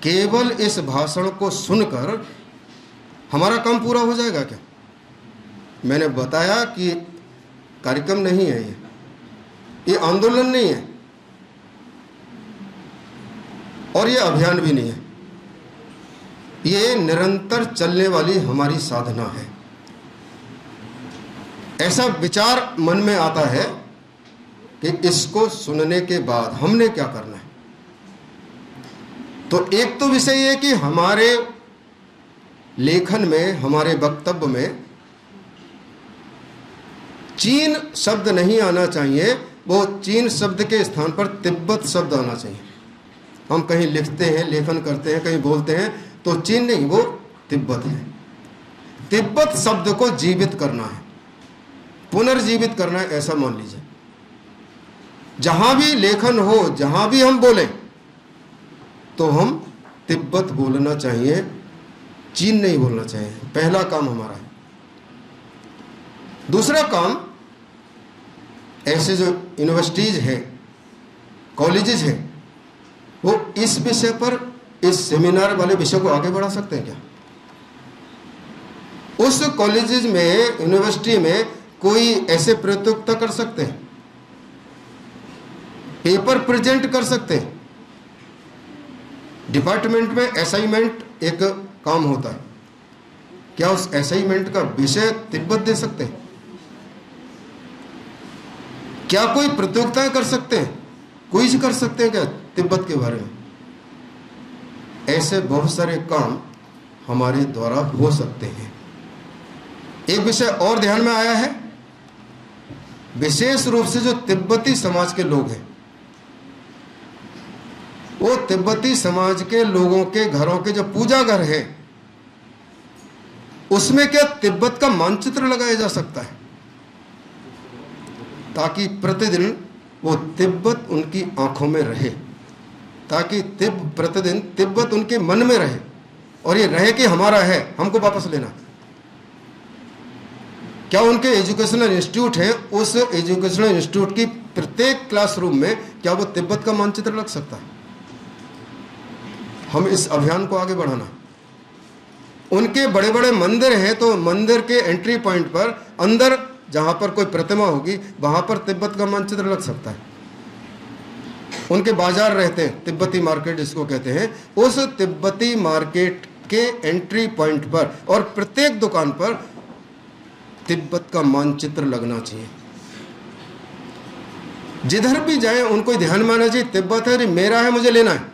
केवल इस भाषण को सुनकर हमारा काम पूरा हो जाएगा क्या? मैंने बताया कि कार्यक्रम नहीं है, ये आंदोलन नहीं है, और ये अभियान भी नहीं है, ये निरंतर चलने वाली हमारी साधना है। ऐसा विचार मन में आता है कि इसको सुनने के बाद हमने क्या करना है। तो एक तो विषय ये कि हमारे लेखन में, हमारे वक्तव्य में चीन शब्द नहीं आना चाहिए, वो चीन शब्द के स्थान पर तिब्बत शब्द आना चाहिए। हम कहीं लिखते हैं, लेखन करते हैं, कहीं बोलते हैं तो चीन नहीं, वो तिब्बत है। तिब्बत शब्द को जीवित करना है, पुनर्जीवित करना है, ऐसा मान लीजिए। जहां भी लेखन हो, जहां भी हम बोलें तो हम तिब्बत बोलना चाहिए, चीन नहीं बोलना चाहिए। पहला काम हमारा है। दूसरा काम, ऐसे जो यूनिवर्सिटीज हैं, कॉलेजेस हैं, वो इस विषय पर, इस सेमिनार वाले विषय को आगे बढ़ा सकते हैं क्या? उस कॉलेजेस में, यूनिवर्सिटी में कोई ऐसे प्रतियोगिता कर सकते हैं, पेपर प्रेजेंट कर सकते हैं। डिपार्टमेंट में असाइनमेंट एक काम होता है, क्या उस असाइनमेंट का विषय तिब्बत दे सकते हैं? क्या कोई प्रतियोगिताएं कर सकते हैं, क्विज कर सकते हैं क्या तिब्बत के बारे में? ऐसे बहुत सारे काम हमारे द्वारा हो सकते हैं। एक विषय और ध्यान में आया है, विशेष रूप से जो तिब्बती समाज के लोग हैं, वो तिब्बती समाज के लोगों के घरों के जो पूजा घर है, उसमें क्या तिब्बत का मानचित्र लगाया जा सकता है, ताकि प्रतिदिन वो तिब्बत उनकी आंखों में रहे, ताकि प्रतिदिन तिब्बत उनके मन में रहे, और ये रहे कि हमारा है, हमको वापस लेना। क्या उनके एजुकेशनल इंस्टीट्यूट है, उस एजुकेशनल इंस्टीट्यूट की प्रत्येक क्लासरूम में क्या वो तिब्बत का मानचित्र लग सकता है? हम इस अभियान को आगे बढ़ाना। उनके बड़े बड़े मंदिर हैं, तो मंदिर के एंट्री पॉइंट पर अंदर जहां पर कोई प्रतिमा होगी, वहां पर तिब्बत का मानचित्र लग सकता है। उनके बाजार रहते हैं, तिब्बती मार्केट जिसको कहते हैं, उस तिब्बती मार्केट के एंट्री पॉइंट पर और प्रत्येक दुकान पर तिब्बत का मानचित्र लगना चाहिए। जिधर भी जाए उनको ध्यान में आना चाहिए, तिब्बत है, मेरा है, मुझे लेना है।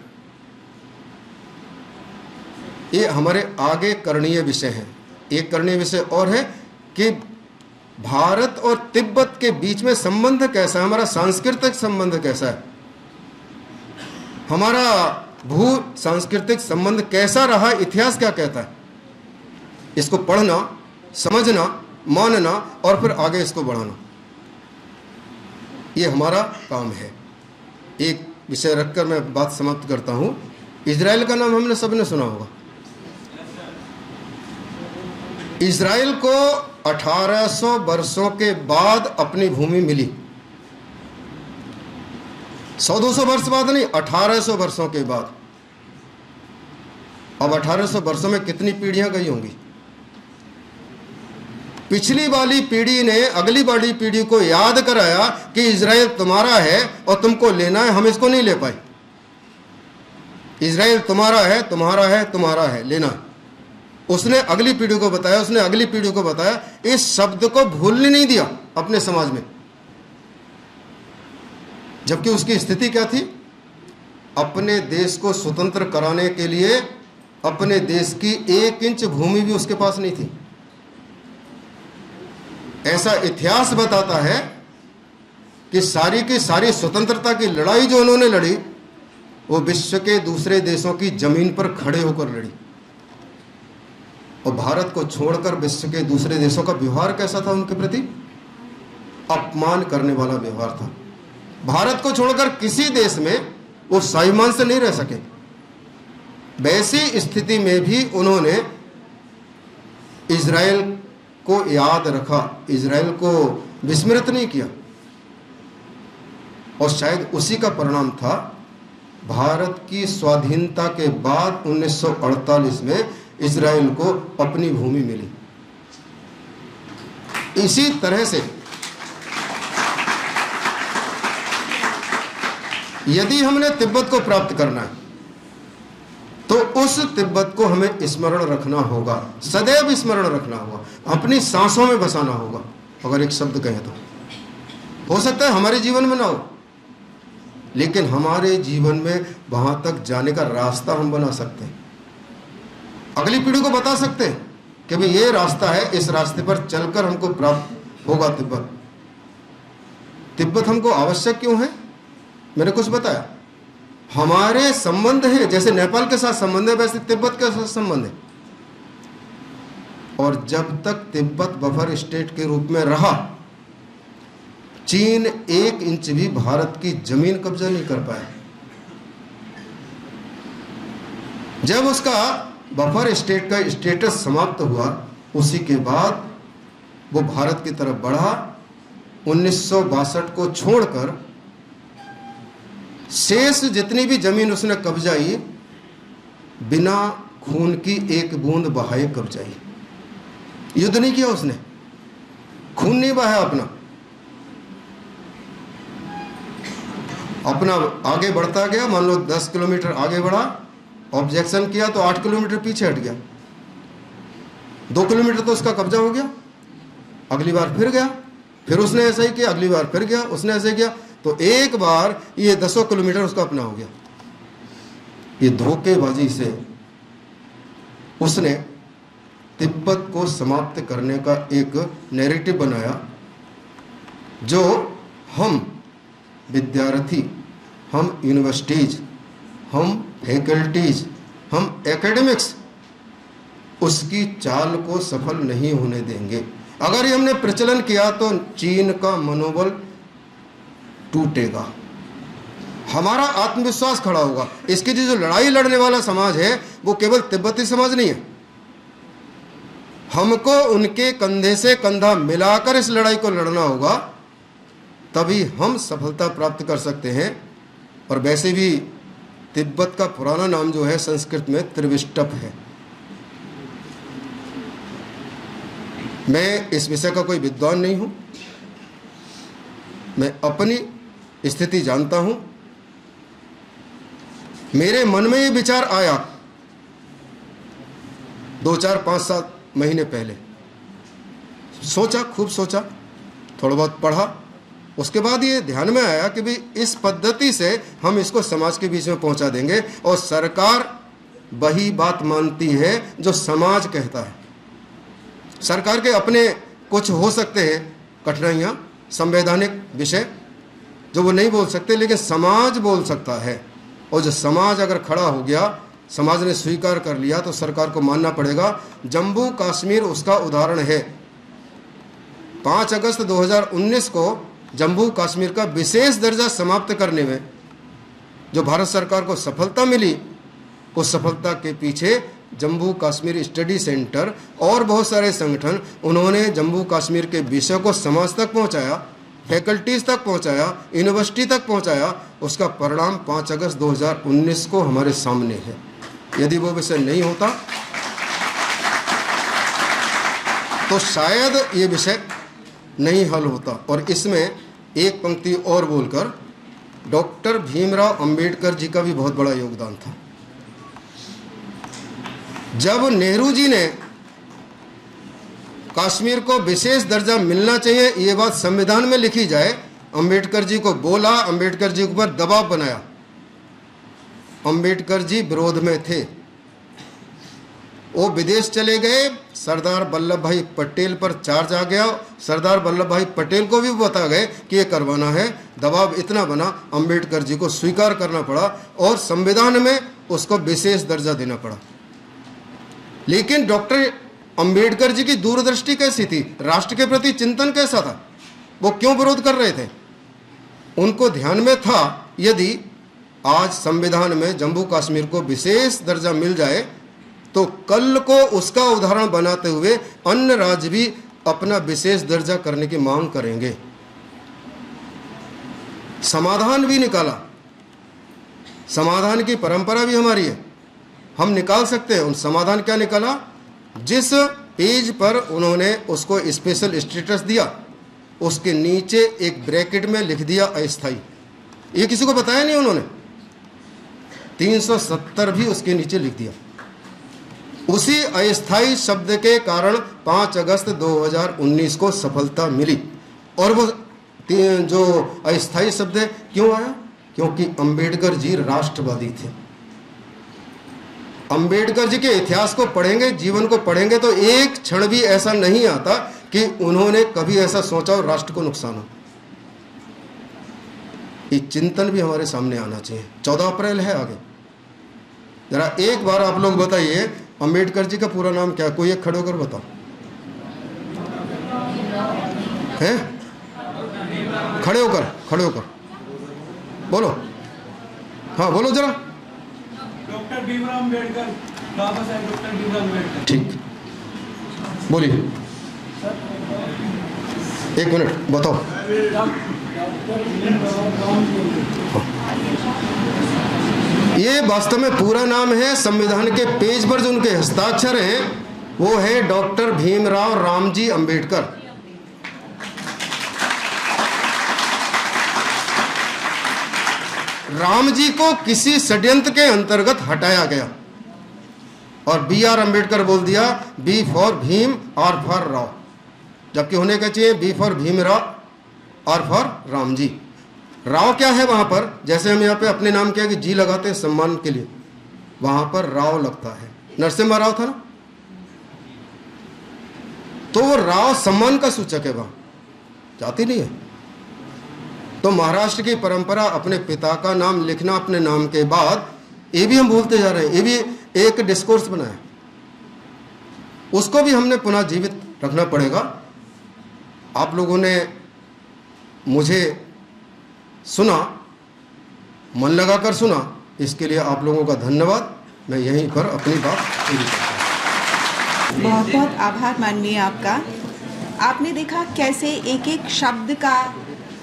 ये हमारे आगे करणीय विषय है। एक करणीय विषय और है कि भारत और तिब्बत के बीच में संबंध कैसा है, हमारा सांस्कृतिक संबंध कैसा है, हमारा भू सांस्कृतिक संबंध कैसा रहा, इतिहास क्या कहता है। इसको पढ़ना, समझना, मानना और फिर आगे इसको बढ़ाना, ये हमारा काम है। एक विषय रखकर मैं बात समाप्त करता हूं। इजराइल का नाम हमने सबने सुना होगा। इजराइल को 1800 वर्षों के बाद अपनी भूमि मिली। 100-200 वर्ष बाद नहीं, 1800 वर्षों के बाद। अब 1800 वर्षों में कितनी पीढ़ियां गई होंगी। पिछली वाली पीढ़ी ने अगली वाली पीढ़ी को याद कराया कि इजराइल तुम्हारा है और तुमको लेना है, हम इसको नहीं ले पाए। इजराइल तुम्हारा है, तुम्हारा है, तुम्हारा है, लेना है। उसने अगली पीढ़ी को बताया, उसने अगली पीढ़ी को बताया। इस शब्द को भूलने नहीं दिया अपने समाज में। जबकि उसकी स्थिति क्या थी, अपने देश को स्वतंत्र कराने के लिए अपने देश की 1 इंच भूमि भी उसके पास नहीं थी। ऐसा इतिहास बताता है कि सारी की सारी स्वतंत्रता की लड़ाई जो उन्होंने लड़ी, वो विश्व के दूसरे देशों की जमीन पर खड़े होकर लड़ी। और भारत को छोड़कर विश्व के दूसरे देशों का व्यवहार कैसा था उनके प्रति? अपमान करने वाला व्यवहार था। भारत को छोड़कर किसी देश में वो स्वाभिमान से नहीं रह सके। वैसी स्थिति में भी उन्होंने इजराइल को याद रखा, इजराइल को विस्मृत नहीं किया। और शायद उसी का परिणाम था भारत की स्वाधीनता के बाद 1948 में इजराइल को अपनी भूमि मिली। इसी तरह से यदि हमने तिब्बत को प्राप्त करना है तो उस तिब्बत को हमें स्मरण रखना होगा, सदैव स्मरण रखना होगा, अपनी सांसों में बसाना होगा। अगर एक शब्द कहें तो हो सकता है हमारे जीवन में ना हो, लेकिन हमारे जीवन में वहां तक जाने का रास्ता हम बना सकते हैं, अगली पीढ़ी को बता सकते हैं कि भाई ये रास्ता है, इस रास्ते पर चलकर हमको प्राप्त होगा तिब्बत। तिब्बत हमको आवश्यक क्यों है? मैंने कुछ बताया। हमारे संबंध है, जैसे नेपाल के साथ संबंध है वैसे तिब्बत के साथ संबंध है, और जब तक तिब्बत बफर स्टेट के रूप में रहा, चीन 1 इंच भी भारत की जमीन कब्जा नहीं कर पाया। जब उसका बफर स्टेट का स्टेटस समाप्त हुआ, उसी के बाद वो भारत की तरफ बढ़ा। 1962 को छोड़कर शेष जितनी भी जमीन उसने कब्जाई, बिना खून की एक बूंद बहाए कब्जाई। युद्ध नहीं किया उसने, खून नहीं बहाया अपना आगे बढ़ता गया। मान लो 10 किलोमीटर आगे बढ़ा, ऑब्जेक्शन किया तो 8 किलोमीटर पीछे हट गया, 2 किलोमीटर तो उसका कब्जा हो गया। अगली बार फिर गया, फिर उसने ऐसा ही किया, अगली बार फिर गया, उसने ऐसे किया, तो एक बार ये 10 किलोमीटर उसका अपना हो गया। ये धोखेबाजी से उसने तिब्बत को समाप्त करने का एक नैरेटिव बनाया, जो हम विद्यार्थी, हम यूनिवर्सिटीज, हम फैकल्टीज, हम एकेडमिक्स उसकी चाल को सफल नहीं होने देंगे। अगर ये हमने प्रचलन किया तो चीन का मनोबल टूटेगा, हमारा आत्मविश्वास खड़ा होगा। इसकी जो लड़ाई लड़ने वाला समाज है वो केवल तिब्बती समाज नहीं है, हमको उनके कंधे से कंधा मिलाकर इस लड़ाई को लड़ना होगा, तभी हम सफलता प्राप्त कर सकते हैं। और वैसे भी तिब्बत का पुराना नाम जो है संस्कृत में त्रिविष्टप है। मैं इस विषय का कोई विद्वान नहीं हूं, मैं अपनी स्थिति जानता हूं। मेरे मन में ये विचार आया 2, 4, 5, 7 महीने पहले। सोचा, खूब सोचा, थोड़ा बहुत पढ़ा, उसके बाद ये ध्यान में आया कि भाई इस पद्धति से हम इसको समाज के बीच में पहुंचा देंगे, और सरकार वही बात मानती है जो समाज कहता है। सरकार के अपने कुछ हो सकते हैं कठिनाइयाँ, संवैधानिक विषय जो वो नहीं बोल सकते, लेकिन समाज बोल सकता है। और जो समाज अगर खड़ा हो गया, समाज ने स्वीकार कर लिया, तो सरकार को मानना पड़ेगा। जम्मू कश्मीर उसका उदाहरण है। 5 अगस्त 2019 को जम्मू कश्मीर का विशेष दर्जा समाप्त करने में जो भारत सरकार को सफलता मिली, उस सफलता के पीछे जम्मू कश्मीर स्टडी सेंटर और बहुत सारे संगठन, उन्होंने जम्मू कश्मीर के विषय को समाज तक पहुंचाया, फैकल्टीज तक पहुंचाया, यूनिवर्सिटी तक पहुंचाया। उसका परिणाम 5 अगस्त 2019 को हमारे सामने है। यदि वो विषय नहीं होता तो शायद ये विषय नहीं हल होता। और इसमें एक पंक्ति और बोलकर, डॉक्टर भीमराव अंबेडकर जी का भी बहुत बड़ा योगदान था। जब नेहरू जी ने कश्मीर को विशेष दर्जा मिलना चाहिए ये बात संविधान में लिखी जाए, अंबेडकर जी को बोला, अंबेडकर जी के ऊपर दबाव बनाया, अंबेडकर जी विरोध में थे, वो विदेश चले गए। सरदार वल्लभ भाई पटेल पर चार्ज आ गया, सरदार वल्लभ भाई पटेल को भी बता गए कि ये करवाना है, दबाव इतना बना, अंबेडकर जी को स्वीकार करना पड़ा और संविधान में उसको विशेष दर्जा देना पड़ा। लेकिन डॉक्टर अंबेडकर जी की दूरदृष्टि कैसी थी, राष्ट्र के प्रति चिंतन कैसा था, वो क्यों विरोध कर रहे थे? उनको ध्यान में था, यदि आज संविधान में जम्मू कश्मीर को विशेष दर्जा मिल जाए तो कल को उसका उदाहरण बनाते हुए अन्य राज्य भी अपना विशेष दर्जा करने की मांग करेंगे। समाधान भी निकाला, समाधान की परंपरा भी हमारी है, हम निकाल सकते हैं। उन समाधान क्या निकाला? जिस पेज पर उन्होंने उसको स्पेशल स्टेटस दिया, उसके नीचे एक ब्रैकेट में लिख दिया अस्थाई। ये किसी को बताया नहीं उन्होंने। 370 भी उसके नीचे लिख दिया। उसी अस्थायी शब्द के कारण 5 अगस्त 2019 को सफलता मिली। और वो जो अस्थायी शब्द क्यों आया? क्योंकि अंबेडकर जी राष्ट्रवादी थे। अंबेडकर जी के इतिहास को पढ़ेंगे, जीवन को पढ़ेंगे तो एक क्षण भी ऐसा नहीं आता कि उन्होंने कभी ऐसा सोचा और राष्ट्र को नुकसान हो। ये चिंतन भी हमारे सामने आना चाहिए। 14 अप्रैल है आगे, जरा एक बार आप लोग बताइए अंबेडकर जी का पूरा नाम क्या? कोई एक खड़े होकर बताओ। है? खड़े होकर बोलो। हाँ बोलो जरा। Doctor Bhimrao Ambedkar, Baba Saheb doctor Bhimrao Ambedkar. ठीक, बोलिए। 1 मिनट बताओ। ये वास्तव में पूरा नाम है। संविधान के पेज पर जो उनके हस्ताक्षर हैं वो है डॉक्टर भीमराव रामजी अंबेडकर। राम जी को किसी षड्यंत्र के अंतर्गत हटाया गया और B.R. अंबेडकर बोल दिया B for Bhim, R for Rao, जबकि होने का चाहिए B for Bhimrao, R for Ramji. Rao क्या है वहां पर? जैसे हम यहाँ पे अपने नाम क्या कि जी लगाते हैं सम्मान के लिए, वहां पर राव लगता है। नरसिम्हा राव था ना, तो वो राव सम्मान का सूचक है, वहां जाति नहीं है। तो महाराष्ट्र की परंपरा अपने पिता का नाम लिखना अपने नाम के बाद, ये भी हम भूलते जा रहे हैं। ये भी एक डिस्कोर्स बना है, उसको भी हमने पुनः जीवित रखना पड़ेगा। आप लोगों ने मुझे सुना, मन लगाकर सुना, इसके लिए आप लोगों का धन्यवाद। मैं यहीं पर अपनी बात पूरी करता हूं। बहुत बहुत आभार माननीय आपका। आपने देखा कैसे एक एक शब्द का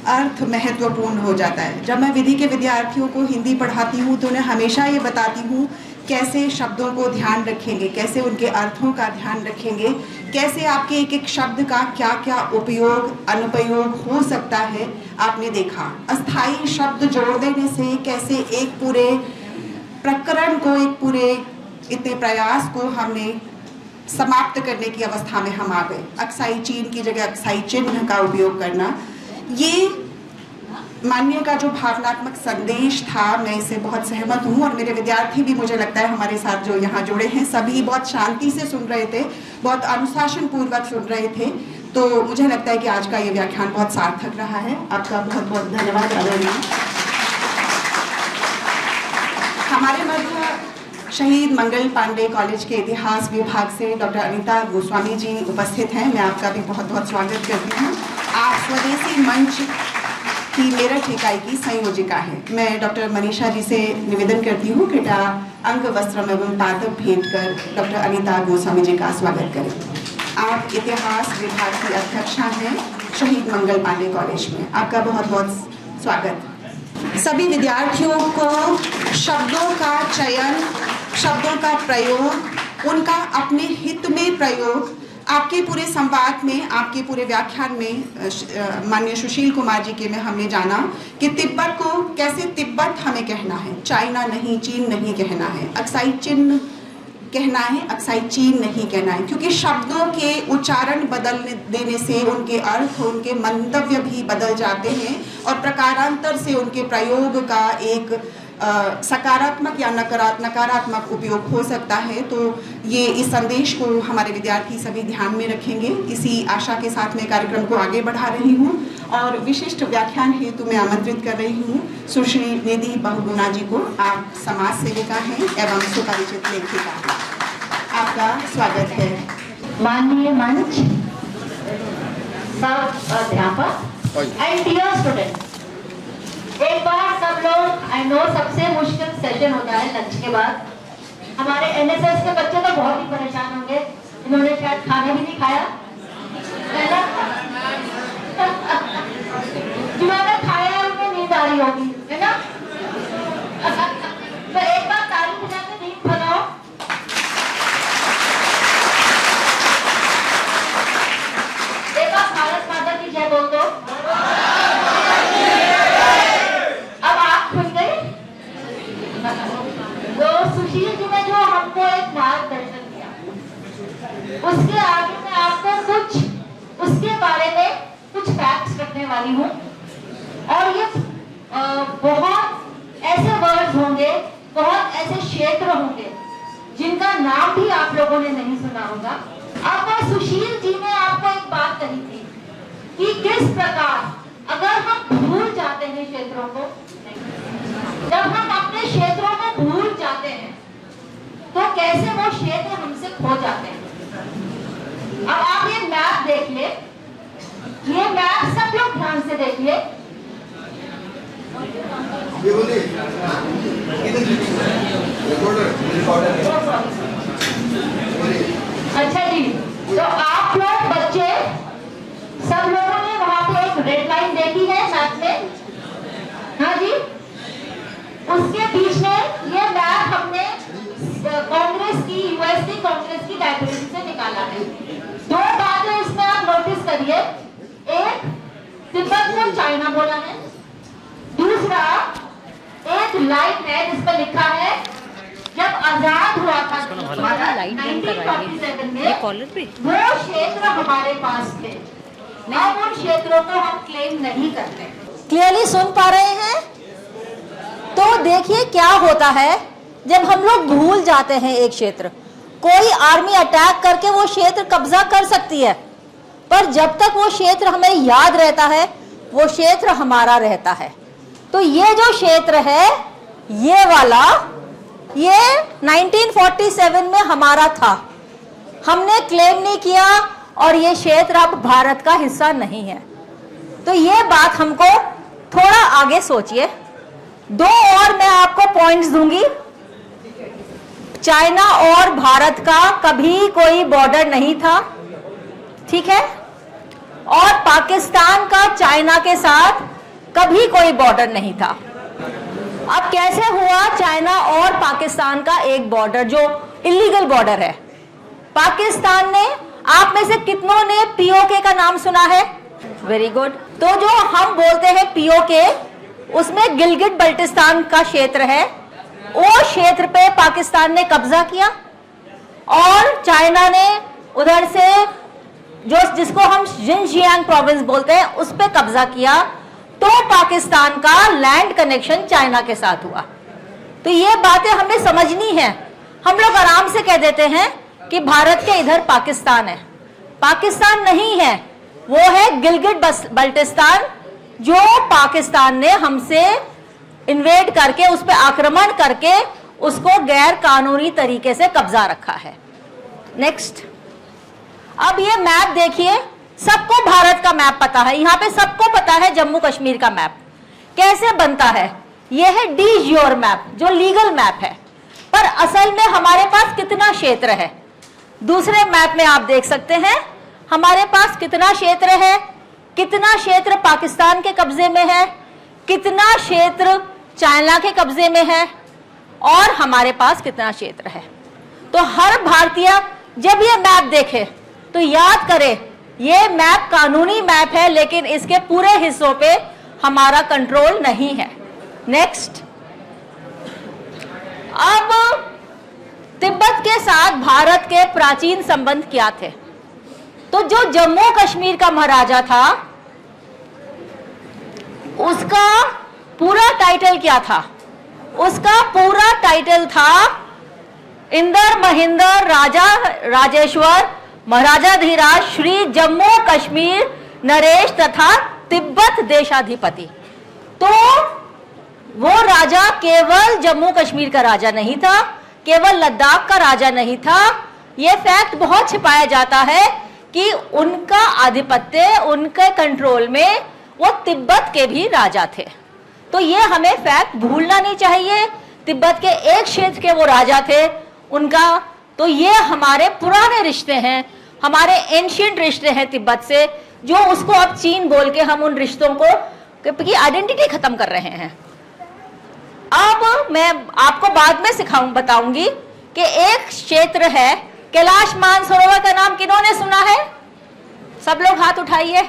अर्थ महत्वपूर्ण हो जाता है। जब मैं विधि के विद्यार्थियों को हिंदी पढ़ाती हूँ तो उन्हें हमेशा ये बताती हूँ कैसे शब्दों को ध्यान रखेंगे, कैसे उनके अर्थों का ध्यान रखेंगे, कैसे आपके एक एक शब्द का क्या क्या उपयोग अनुपयोग हो सकता है। आपने देखा अस्थाई शब्द जोड़ देने से कैसे एक पूरे प्रकरण को, एक पूरे इतने प्रयास को हमने समाप्त करने की अवस्था में हम आ गए। अक्साई चीन की जगह अक्साई चिन्ह का उपयोग करना, ये माननीय का जो भावनात्मक संदेश था, मैं इससे बहुत सहमत हूँ। और मेरे विद्यार्थी भी, मुझे लगता है हमारे साथ जो यहाँ जुड़े हैं, सभी बहुत शांति से सुन रहे थे, बहुत अनुशासन पूर्वक सुन रहे थे। तो मुझे लगता है कि आज का ये व्याख्यान बहुत सार्थक रहा है। आपका बहुत बहुत धन्यवाद आदरणीय। हमारे मध्य शहीद मंगल पांडे कॉलेज के इतिहास विभाग से डॉक्टर अनीता गोस्वामी जी उपस्थित हैं। मैं आपका भी बहुत बहुत स्वागत करती हूँ। आप स्वदेशी मंच की मेरठ इकाई की संयोजिका है। मैं डॉक्टर मनीषा जी से निवेदन करती हूँ कृपया अंग वस्त्रम एवं पादप भेंट कर डॉक्टर अनीता गोस्वामी जी का स्वागत करें। आप इतिहास विभाग की अध्यक्षा हैं शहीद मंगल पांडे कॉलेज में। आपका बहुत बहुत स्वागत। सभी विद्यार्थियों को शब्दों का चयन, शब्दों का प्रयोग, उनका अपने हित में प्रयोग, आपके पूरे संवाद में, आपके पूरे व्याख्यान में माननीय सुशील कुमार जी के में हमने जाना कि तिब्बत को कैसे तिब्बत हमें कहना है, चाइना नहीं, चीन नहीं कहना है, अक्साई चिन्ह कहना है, अक्साई चीन नहीं कहना है। क्योंकि शब्दों के उच्चारण बदल देने से उनके अर्थ, उनके मंतव्य भी बदल जाते हैं और प्रकारांतर से उनके प्रयोग का एक सकारात्मक या नकारात्मक उपयोग हो सकता है। तो ये इस संदेश को हमारे विद्यार्थी सभी ध्यान में रखेंगे। इसी आशा के साथ मैं कार्यक्रम को आगे बढ़ा रही हूँ और विशिष्ट व्याख्यान हेतु मैं आमंत्रित कर रही हूँ सुश्री निधि बहुगुणा जी को। आप समाज सेविका हैं एवं सुपरिचित लेखिका हैं। आपका स्वागत है। माननीय मंच, सब अध्यापक एंड डियर स्टूडेंट, एक बार सब लोग, आई नो सबसे मुश्किल सेशन होता है लंच के बाद। हमारे एनएसएस के बच्चे तो बहुत ही परेशान होंगे, इन्होंने शायद खाना भी नहीं खाया है ना। जिन्होंने खाया है उन्हें नींद आ रही होगी, है ना। तो एक बार ताली बजा के नींद भगाओ। एक बार भारत माता की जय बोल दो। अब आँख खुल गई। मार्गदर्शन किया। उसके आगे मैं आपको कुछ उसके बारे में कुछ फैक्ट्स रखने वाली हूँ, और ये बहुत ऐसे वर्ड्स होंगे, बहुत ऐसे क्षेत्र होंगे जिनका नाम भी आप लोगों ने नहीं सुना होगा। अब सुशील जी ने आपको एक बात कही थी कि किस प्रकार अगर हम भूल जाते हैं क्षेत्रों को, जब हम अपने क्षेत्रों को भूल जाते हैं तो कैसे वो क्षेत्र हमसे खो जाते हैं। अब आप ये मैप देखिए, ये मैप सब लोग ध्यान से देखिए। अच्छा जी, तो आप लोग बच्चे सब लोगों ने वहां पे एक रेड लाइन देखी है मैप में? हाँ जी, उसके बीच में ये मैप हमने कांग्रेस की, यूएसडी कांग्रेस की लाइब्रेरी से निकाला है। दो बातें इसमें आप नोटिस करिए, एक तिब्बत को चाइना बोला है, दूसरा एक लाइन है जिस पर लिखा है जब आजाद हुआ था 1947 में वो क्षेत्र हमारे पास थे, अब उन क्षेत्रों को हम क्लेम नहीं करते। क्लियरली सुन पा रहे हैं? तो देखिए क्या होता है जब हम लोग भूल जाते हैं एक क्षेत्र। कोई आर्मी अटैक करके वो क्षेत्र कब्जा कर सकती है, पर जब तक वो क्षेत्र हमें याद रहता है वो क्षेत्र हमारा रहता है। तो ये जो क्षेत्र है ये वाला, ये 1947 में हमारा था, हमने क्लेम नहीं किया और ये क्षेत्र अब भारत का हिस्सा नहीं है। तो ये बात हमको थोड़ा आगे सोचिए। दो और मैं आपको पॉइंट्स दूंगी। चाइना और भारत का कभी कोई बॉर्डर नहीं था, ठीक है, और पाकिस्तान का चाइना के साथ कभी कोई बॉर्डर नहीं था। अब कैसे हुआ चाइना और पाकिस्तान का एक बॉर्डर जो इलीगल बॉर्डर है? पाकिस्तान ने, आप में से कितनों ने पीओके का नाम सुना है? Very good. तो जो हम बोलते हैं पीओके, उसमें गिलगिट बल्टिस्तान का क्षेत्र है, वो क्षेत्र पे पाकिस्तान ने कब्जा किया और चाइना ने उधर से जिसको हम जिनजियांग प्रोविंस बोलते हैं उस पे कब्जा किया। तो पाकिस्तान का लैंड कनेक्शन चाइना के साथ हुआ। तो ये बातें हमें समझनी है। हम लोग आराम से कह देते हैं कि भारत के इधर पाकिस्तान है, पाकिस्तान नहीं है, वो है गिलगिट बल्टिस्तान, जो पाकिस्तान ने हमसे इन्वेड करके, उस पर आक्रमण करके उसको गैर कानूनी तरीके से कब्जा रखा है। नेक्स्ट, अब ये मैप देखिए, सबको भारत का मैप पता है, यहाँ पे सबको पता है जम्मू कश्मीर का मैप कैसे बनता है। ये है डी ज्योर मैप जो लीगल मैप है, पर असल में हमारे पास कितना क्षेत्र है दूसरे मैप में आप देख सकते हैं। हमारे पास कितना क्षेत्र है, कितना क्षेत्र पाकिस्तान के कब्जे में है, कितना क्षेत्र चाइना के कब्जे में है, और हमारे पास कितना क्षेत्र है। तो हर भारतीय जब ये मैप देखे तो याद करे ये मैप कानूनी मैप है, लेकिन इसके पूरे हिस्सों पे हमारा कंट्रोल नहीं है। नेक्स्ट, अब तिब्बत के साथ भारत के प्राचीन संबंध क्या थे? तो जो जम्मू कश्मीर का महाराजा था उसका पूरा टाइटल क्या था? उसका पूरा टाइटल था इंदर महेंद्र राजा राजेश्वर महाराजाधिराज श्री जम्मू कश्मीर नरेश तथा तिब्बत देशाधिपति। तो वो राजा केवल जम्मू कश्मीर का राजा नहीं था, केवल लद्दाख का राजा नहीं था। ये फैक्ट बहुत छिपाया जाता है कि उनका आधिपत्य, उनके कंट्रोल में वो तिब्बत के भी राजा थे। तो ये हमें फैक्ट भूलना नहीं चाहिए। तिब्बत के एक क्षेत्र के वो राजा थे उनका। तो ये हमारे पुराने रिश्ते हैं, हमारे एंशिएंट रिश्ते हैं तिब्बत से, जो उसको अब चीन बोल के हम उन रिश्तों को की आइडेंटिटी खत्म कर रहे हैं। अब मैं आपको बाद में बताऊंगी कि एक क्षेत्र है कैलाश मानसरोवर का नाम किन्होंने सुना है? सब लोग हाथ उठाइए।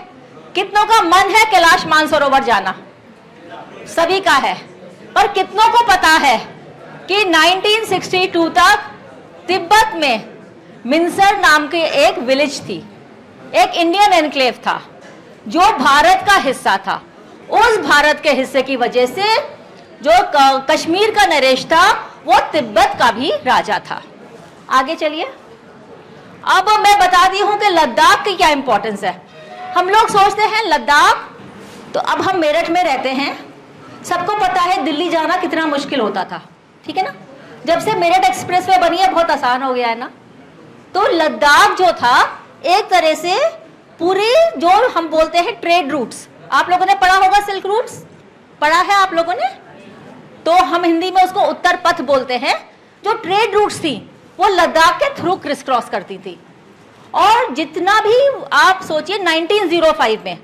कितनों का मन है कैलाश मानसरोवर जाना? सभी का है। पर कितनों को पता है कि 1962 तक तिब्बत में मिंसर नाम की एक विलेज थी, एक इंडियन एनक्लेव था जो भारत का हिस्सा था। उस भारत के हिस्से की वजह से जो कश्मीर का नरेश था वो तिब्बत का भी राजा था। आगे चलिए। अब मैं बताती हूं कि लद्दाख की क्या इंपॉर्टेंस है। हम लोग सोचते हैं लद्दाख, तो अब हम मेरठ में रहते हैं, सबको पता है दिल्ली जाना कितना मुश्किल होता था, ठीक है ना। जब से मेरठ एक्सप्रेसवे बनी है बहुत आसान हो गया है ना। तो लद्दाख जो था एक तरह से पूरे जो हम बोलते हैं ट्रेड रूट्स, आप लोगों ने पढ़ा होगा, सिल्क रूट्स पढ़ा है आप लोगों ने, तो हम हिंदी में उसको उत्तर पथ बोलते हैं। जो ट्रेड रूट्स थी वो लद्दाख के थ्रू क्रिस क्रॉस करती थी। और जितना भी आप सोचिए 1905 में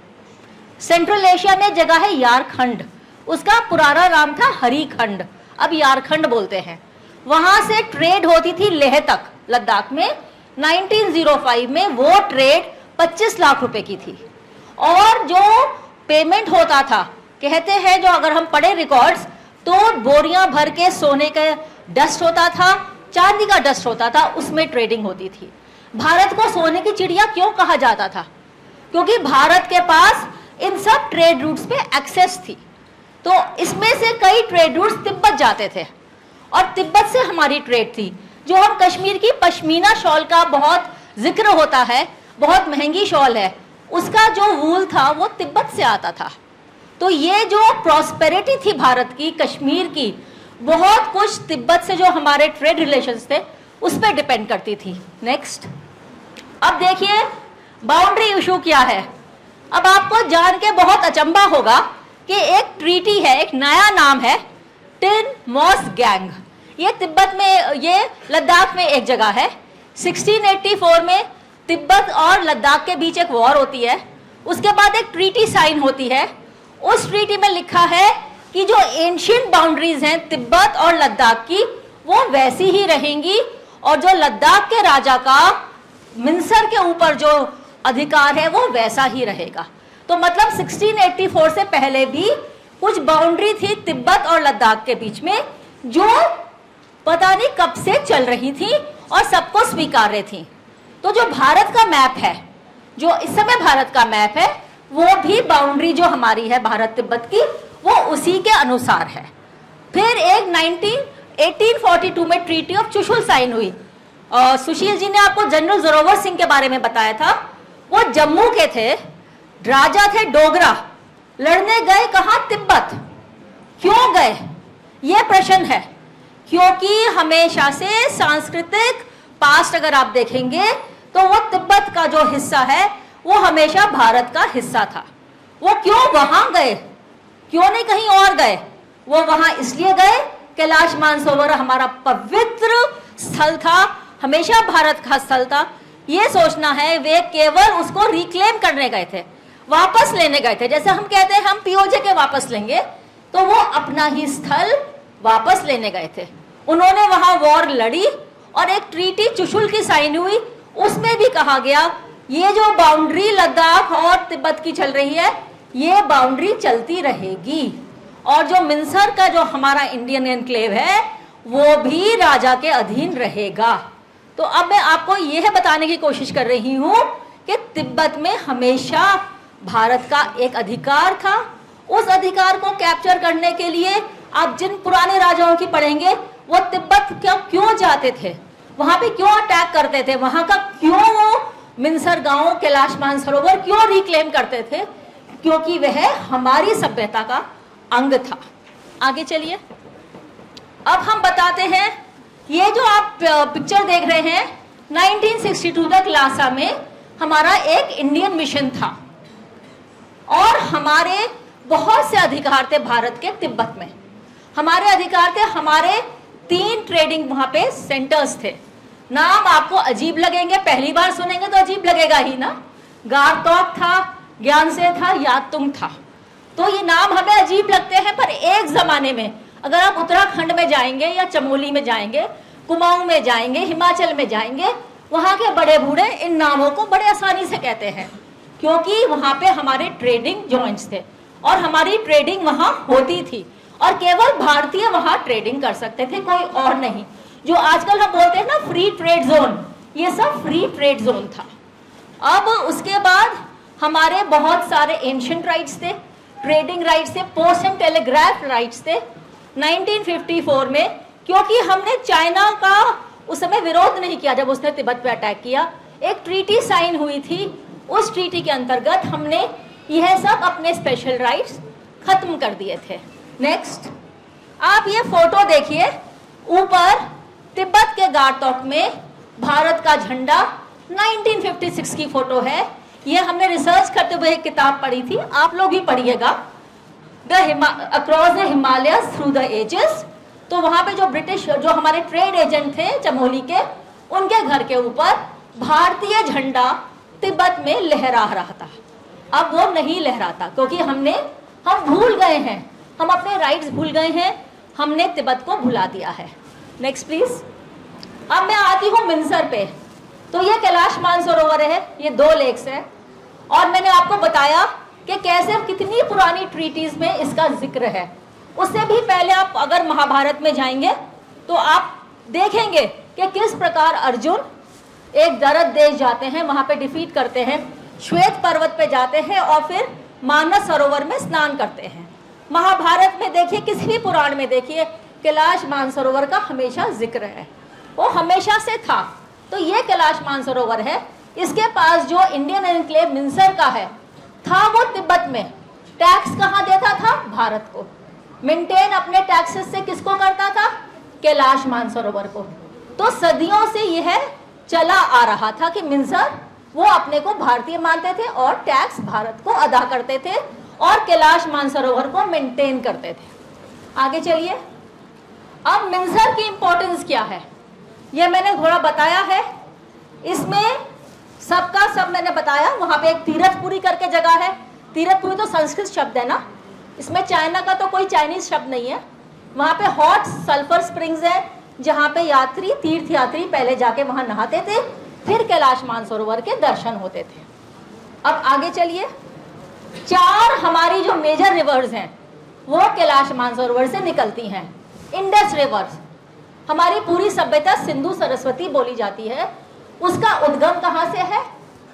सेंट्रल एशिया में जगह है यारखंड, उसका पुराना नाम था हरीखंड, अब यारखंड बोलते हैं। वहां से ट्रेड होती थी लेह तक लद्दाख में। 1905 में वो ट्रेड 25 लाख रुपए की थी। और जो पेमेंट होता था, कहते हैं जो अगर हम पढ़े रिकॉर्ड्स, तो बोरियां भर के सोने का डस्ट होता था, चांदी का डस्ट होता था, उसमें ट्रेडिंग होती थी। भारत को सोने की चिड़िया क्यों कहा जाता था? क्योंकि भारत के पास इन सब ट्रेड रूट्स पे एक्सेस थी। तो इसमें से कई ट्रेड रूट्स तिब्बत जाते थे और तिब्बत से हमारी ट्रेड थी। जो हम कश्मीर की पश्मीना शॉल का बहुत जिक्र होता है, बहुत महंगी शॉल है, उसका जो वूल था वो तिब्बत से आता था। तो ये जो प्रॉस्पेरिटी थी भारत की, कश्मीर की, बहुत कुछ तिब्बत से जो हमारे ट्रेड रिलेशंस थे उस पर डिपेंड करती थी। नेक्स्ट, अब देखिए बाउंड्री इशू क्या है। अब आपको जान के बहुत अचंभा होगा कि एक ट्रीटी है, एक नया नाम है टिन मॉस गैंग। ये तिब्बत में, ये लद्दाख में एक जगह है। 1684 में तिब्बत और लद्दाख के बीच एक वॉर होती है। उसके बाद एक ट्रीटी साइन होती है। उस ट्रीटी में लिखा है कि जो एंशिएंट बाउंड्रीज हैं तिब्बत और लद्दाख की, वो वैसी ही रहेंगी और जो लद्दाख के राजा का मिंसर के ऊपर जो अधिकार है वो वैसा ही रहेगा। तो मतलब 1684 से पहले भी कुछ बाउंड्री थी तिब्बत और लद्दाख के बीच में जो पता नहीं कब से चल रही थी और सबको स्वीकार्य थी। तो जो भारत का मैप है, जो इस समय भारत का मैप है, वो भी बाउंड्री जो हमारी है भारत तिब्बत की, वो उसी के अनुसार है। फिर एक 1842 में ट्रीटी ऑफ चुशुल साइन हुई। सुशील जी ने आपको जनरल जोरावर सिंह के बारे में बताया था। वो जम्मू के थे, राजा थे डोगरा, लड़ने गए कहां? तिब्बत। क्यों गए? ये प्रश्न है। क्योंकि हमेशा से सांस्कृतिक पास्ट अगर आप देखेंगे तो वो तिब्बत का जो हिस्सा है वो हमेशा भारत का हिस्सा था। वो क्यों वहां गए? क्यों नहीं कहीं और गए? वो वहां इसलिए गए, कैलाश मानसरोवर हमारा पवित्र स्थल था, हमेशा भारत का स्थल था। ये सोचना है, वे केवल उसको रिक्लेम करने गए थे, वापस लेने गए थे। जैसे हम कहते हैं हम पीओजे के वापस लेंगे, तो वो अपना ही स्थल वापस लेने गए थे। उन्होंने वहां वॉर लड़ी और एक ट्रीटी चुशुल की साइन हुई। उसमें भी कहा गया ये जो बाउंड्री लद्दाख और तिब्बत की चल रही है, ये बाउंड्री चलती रहेगी और जो मिंसर का जो हमारा इंडियन एनक्लेव है वो भी राजा के अधीन रहेगा। तो अब मैं आपको यह बताने की कोशिश कर रही हूं कि तिब्बत में हमेशा भारत का एक अधिकार था। उस अधिकार को कैप्चर करने के लिए आप जिन पुराने राजाओं की पढ़ेंगे, वो तिब्बत क्यों जाते थे, वहां पे क्यों अटैक करते थे, वहां का क्यों वो मिंसर गांव, कैलाश मानसरोवर क्यों रिक्लेम करते थे? क्योंकि वह हमारी सभ्यता का अंग था। आगे चलिए। अब हम बताते हैं, ये जो आप पिक्चर देख रहे हैं, 1962 तक लासा में हमारा एक इंडियन मिशन था और हमारे बहुत से अधिकार थे भारत के तिब्बत में। हमारे अधिकार थे, हमारे 3 ट्रेडिंग वहां पे सेंटर्स थे। नाम आपको अजीब लगेंगे, पहली बार सुनेंगे तो अजीब लगेगा ही ना। गारतोक था, ज्ञानसे था, यातुंग था। तो ये नाम हमें अजीब लगते हैं, पर एक जमाने में अगर आप उत्तराखंड में जाएंगे या चमोली में जाएंगे, कुमाऊं में जाएंगे, हिमाचल में जाएंगे, वहां के बड़े बूढ़े इन नामों को बड़े आसानी से कहते हैं, क्योंकि वहां पे हमारे ट्रेडिंग जॉइंट्स थे और हमारी ट्रेडिंग वहां होती थी और केवल भारतीय वहां ट्रेडिंग कर सकते थे, कोई और नहीं। जो आजकल हम बोलते हैं ना फ्री ट्रेड जोन, ये सब फ्री ट्रेड जोन था। अब उसके बाद हमारे बहुत सारे एंशिएंट राइट्स थे, ट्रेडिंग राइट्स थे, पोस्ट एंड टेलीग्राफ राइट्स थे। 1954 में क्योंकि हमने चाइना का उस समय विरोध नहीं किया जब उसने तिब्बत पे अटैक किया, एक ट्रीटी साइन हुई थी, उस ट्रीटी के अंतर्गत हमने यह सब अपने स्पेशल राइट्स खत्म कर दिए थे। नेक्स्ट, आप ये फोटो देखिए, ऊपर तिब्बत के गारतोक में भारत का झंडा 1956 की फोटो है। ये हमने रिसर्च करते हुए एक किताब पढ़ी थी, आप लोग भी पढ़िएगा, across the Himalayas through the ages. तो वहां पे जो ब्रिटिश, जो हमारे ट्रेड एजेंट थे चमोली के, उनके घर के ऊपर भारतीय झंडा तिब्बत में लहरा रहा था। अब वो नहीं लहराता क्योंकि हम भूल गए हैं, हम अपने राइट्स भूल गए हैं, हमने तिब्बत को भुला दिया है। Next please. अब मैं आती हूँ मिंसर पे। तो ये कैलाश मानसरोवर है, ये 2 लेक्स है, और मैंने आपको बताया कि कैसे कितनी पुरानी ट्रीटीज में इसका जिक्र है। उससे भी पहले आप अगर महाभारत में जाएंगे तो आप देखेंगे कि किस प्रकार अर्जुन एक दरद देश जाते हैं, वहां पे डिफीट करते हैं, श्वेत पर्वत पे जाते हैं और फिर मानस सरोवर में स्नान करते हैं। महाभारत में देखिए, किसी भी पुराण में देखिए, कैलाश मानसरोवर का हमेशा जिक्र है, वो हमेशा से था। तो ये कैलाश मानसरोवर है, इसके पास जो इंडियन एनक्लेव मिंसर का है, था वो तिब्बत में। टैक्स कहाँ देता था? भारत को। मेंटेन अपने टैक्सेस से किसको करता था? कैलाश मानसरोवर को। तो सदियों से यह चला आ रहा था कि मिंसर वो अपने को भारतीय मानते थे और टैक्स भारत को अदा करते थे और कैलाश मानसरोवर को मेंटेन करते थे। आगे चलिए। अब मिंसर की इंपॉर्टेंस क्या है ये मैंने थोड़ा बताया है। इसमें सबका सब मैंने बताया। वहां पे एक तीर्थपुरी करके जगह है। तीर्थपुरी तो संस्कृत शब्द है ना, इसमें चाइना का तो कोई चाइनीज शब्द नहीं है। वहां पे हॉट सल्फर स्प्रिंग्स है जहां पे यात्री, तीर्थयात्री पहले जाके वहां नहाते थे, फिर कैलाश मानसरोवर के दर्शन होते थे। अब आगे चलिए। 4 हमारी जो मेजर रिवर्स हैं वो कैलाश मानसरोवर से निकलती हैं। इंडस रिवर्स, हमारी पूरी सभ्यता सिंधु सरस्वती बोली जाती है, उसका उद्गम कहाँ से है?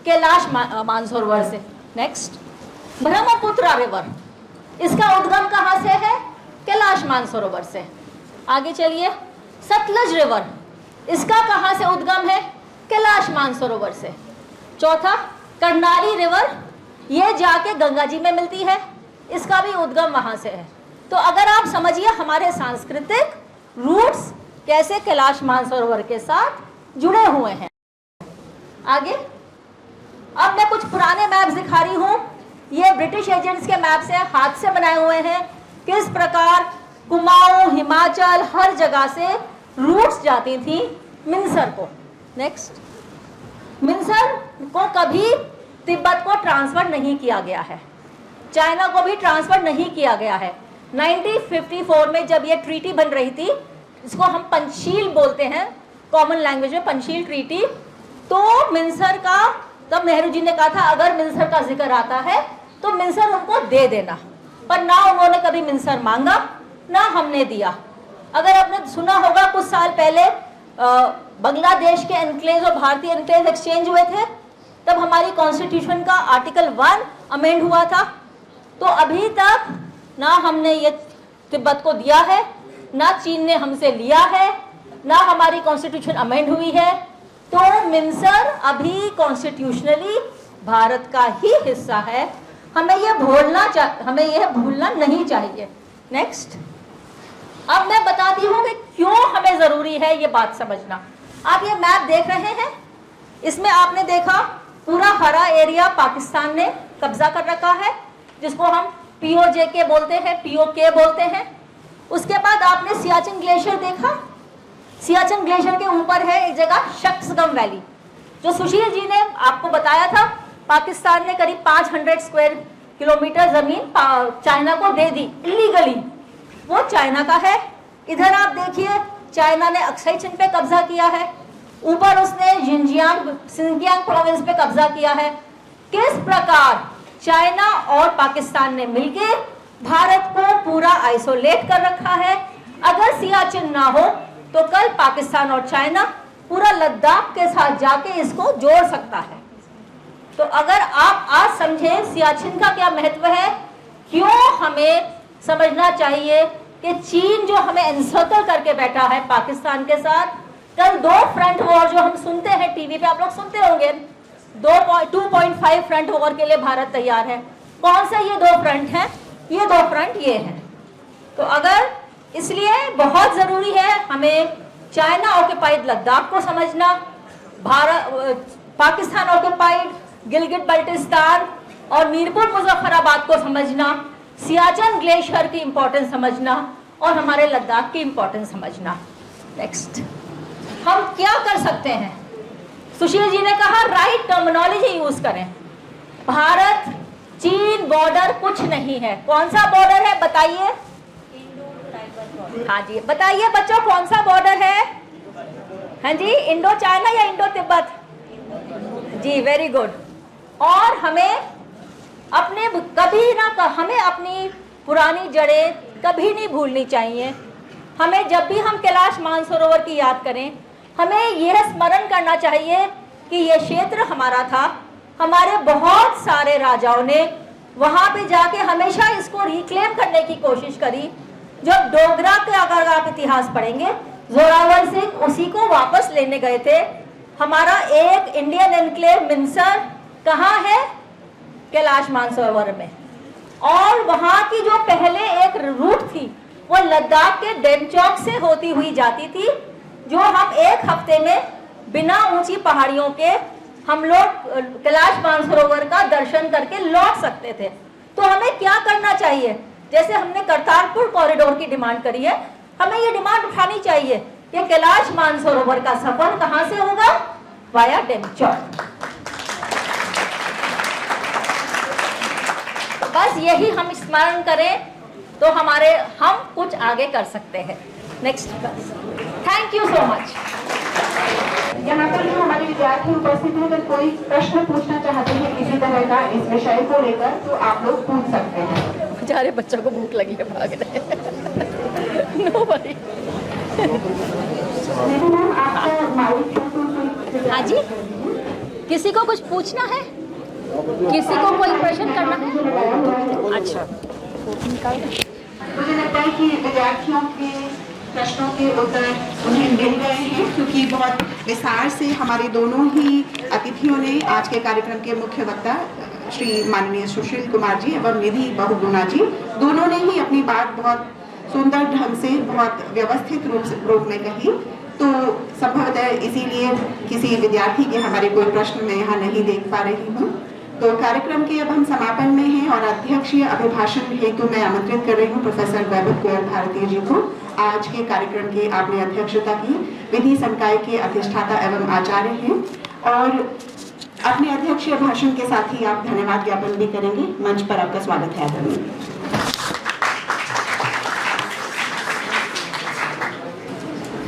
कैलाश मानसरोवर से। नेक्स्ट, ब्रह्मपुत्र रिवर, इसका उद्गम कहाँ से है? कैलाश मानसरोवर से। आगे चलिए। सतलज रिवर, इसका कहाँ से उद्गम है? कैलाश मानसरोवर से। चौथा, कर्नाली रिवर, ये जाके गंगा जी में मिलती है, इसका भी उद्गम वहां से है। तो अगर आप समझिए हमारे सांस्कृतिक रूट्स कैसे कैलाश मानसरोवर के साथ जुड़े हुए हैं। आगे, अब मैं कुछ पुराने मैप्स दिखा रही हूं। ये ब्रिटिश एजेंट्स के मैप्स हैं, हाथ से बनाए हुए हैं। किस प्रकार कुमाऊं, हिमाचल, हर जगह से रूट्स जाती थी मिंसर को। नेक्स्ट, मिंसर को कभी तिब्बत को ट्रांसफर नहीं किया गया है, चाइना को भी ट्रांसफर नहीं किया गया है। 1954 में जब ये ट्रीटी बन रही थी, इसको हम पंचशील बोलते हैं कॉमन लैंग्वेज में, पंचशील ट्रीटी। तो मिंसर का, तब नेहरू जी ने कहा था अगर मिंसर का जिक्र आता है तो मिंसर उनको दे देना, पर ना उन्होंने कभी मिंसर मांगा ना हमने दिया। अगर आपने सुना होगा कुछ साल पहले बांग्लादेश के एनक्लेव और भारतीय एनक्लेव एक्सचेंज हुए थे, तब हमारी कॉन्स्टिट्यूशन का आर्टिकल 1 अमेंड हुआ था। तो अभी तक ना हमने ये तिब्बत को दिया है, ना चीन ने हमसे लिया है, ना हमारी कॉन्स्टिट्यूशन अमेंड हुई है। तो मिंसर अभी कॉन्स्टिट्यूशनली भारत का ही हिस्सा है। हमें यह भूलना नहीं चाहिए। नेक्स्ट, अब मैं बताती हूँ कि क्यों हमें जरूरी है ये बात समझना। आप ये मैप देख रहे हैं, इसमें आपने देखा पूरा हरा एरिया पाकिस्तान ने कब्जा कर रखा है, जिसको हम POJK बोलते हैं, POK बोलते हैं। उसके बाद आपने सियाचिन ग्लेशियर देखा। सियाचिन ग्लेशियर के ऊपर है एक जगह शक्सगम वैली, जो सुशील जी ने आपको बताया था। पाकिस्तान ने करीब 500 स्क्वायर किलोमीटर जमीन चाइना को दे दी इलीगली, वो चाइना का है। इधर आप देखिए, चाइना ने अक्साई चीन पे कब्जा किया है, ऊपर उसने सिंजियांग प्रोविंस पे कब्जा किया है। किस प्रकार चाइना और पाकिस्तान ने मिलकर भारत को पूरा आइसोलेट कर रखा है। अगर सियाचिन ना हो तो कल पाकिस्तान और चाइना पूरा लद्दाख के साथ जाके इसको जोड़ सकता है। तो अगर आप आज समझे सियाचिन का क्या महत्व है, क्यों हमें समझना चाहिए कि चीन जो हमें एनसर्कल करके बैठा है पाकिस्तान के साथ, कल 2 फ्रंट वॉर जो हम सुनते हैं टीवी पे, आप लोग सुनते होंगे 2.5 फ्रंट वॉर के लिए भारत तैयार है। कौन सा ये 2 फ्रंट हैं? ये 2 फ्रंट ये हैं। तो अगर इसलिए बहुत जरूरी है हमें चाइना ऑक्युपाइड लद्दाख को समझना, पाकिस्तान ऑक्युपाइड गिलगिट बल्टिस्तान और मीरपुर मुजफ्फराबाद को समझना, सियाचिन ग्लेशियर की इंपॉर्टेंस समझना और हमारे लद्दाख की इंपॉर्टेंस समझना। नेक्स्ट, हम क्या कर सकते हैं? सुशील जी ने कहा राइट टर्मिनोलॉजी यूज करें। भारत चीन बॉर्डर कुछ नहीं है। कौन सा बॉर्डर है बताइए? हाँ जी बताइए बच्चों, कौन सा बॉर्डर है? हाँ जी, इंडो चाइना या इंडो तिब्बत? जी वेरी गुड। और हमें अपने हमें अपनी पुरानी जड़ें कभी नहीं भूलनी चाहिए। हमें जब भी हम कैलाश मानसरोवर की याद करें, हमें यह स्मरण करना चाहिए कि यह क्षेत्र हमारा था। हमारे बहुत सारे राजाओं ने वहां पे जाके हमेशा इसको रिक्लेम करने की कोशिश करी। जब डोगरा के अगर आप इतिहास पढ़ेंगे, जोरावर सिंह उसी को वापस लेने गए थे। हमारा एक इंडियन एनक्लेव मिंसर कहाँ है? कैलाश मानसरोवर में। और वहां की जो पहले एक रूट थी वो लद्दाख के डेमचौक से होती हुई जाती थी, जो हम एक हफ्ते में बिना ऊंची पहाड़ियों के हम लोग कैलाश मानसरोवर का दर्शन करके लौट सकते थे। तो हमें क्या करना चाहिए? जैसे हमने करतारपुर कॉरिडोर की डिमांड करी है, हमें ये डिमांड उठानी चाहिए कि कैलाश मानसरोवर का सफर कहां से होगा? वाया डेमचौक। बस यही हम स्मरण करें तो हम कुछ आगे कर सकते हैं। Next, thank you so much. यहाँ पर जो हमारे विद्यार्थी उपस्थित हैं, अगर कोई प्रश्न पूछना चाहते हैं किसी तरह का इस विषय को लेकर तो आप लोग पूछ सकते हैं। बेचारे बच्चों को भूख लगी है, भाग रहे हैं। No worry. मैम आपका माइक। हाँ जी, किसी को कुछ पूछना है? किसी को कोई प्रश्न करना है? अच्छा, मुझे लगता है कि विद्यार्थियों के प्रश्नों के उत्तर उन्हें मिल गए हैं, क्योंकि बहुत विस्तार से हमारे दोनों ही अतिथियों ने आज के कार्यक्रम के मुख्य वक्ता श्री माननीय सुशील कुमार जी एवं निधि बहुगुणा जी दोनों ने ही अपनी बात बहुत सुंदर ढंग से, बहुत व्यवस्थित रूप में कही। तो संभवतः इसीलिए किसी विद्यार्थी के हमारे कोई प्रश्न मैं यहाँ नहीं देख पा रही हूँ। तो कार्यक्रम के अब हम समापन में हैं और अध्यक्षीय अभिभाषण हेतु मैं आमंत्रित कर रही हूँ प्रोफेसर वैभव गोयल भारती जी को। आज के कार्यक्रम की आपने अध्यक्षता की, विधि संकाय के अधिष्ठाता एवं आचार्य हैं और अपने अध्यक्षीय भाषण के साथ ही आप धन्यवाद ज्ञापन भी करेंगे। मंच पर आपका स्वागत है आदरणीय।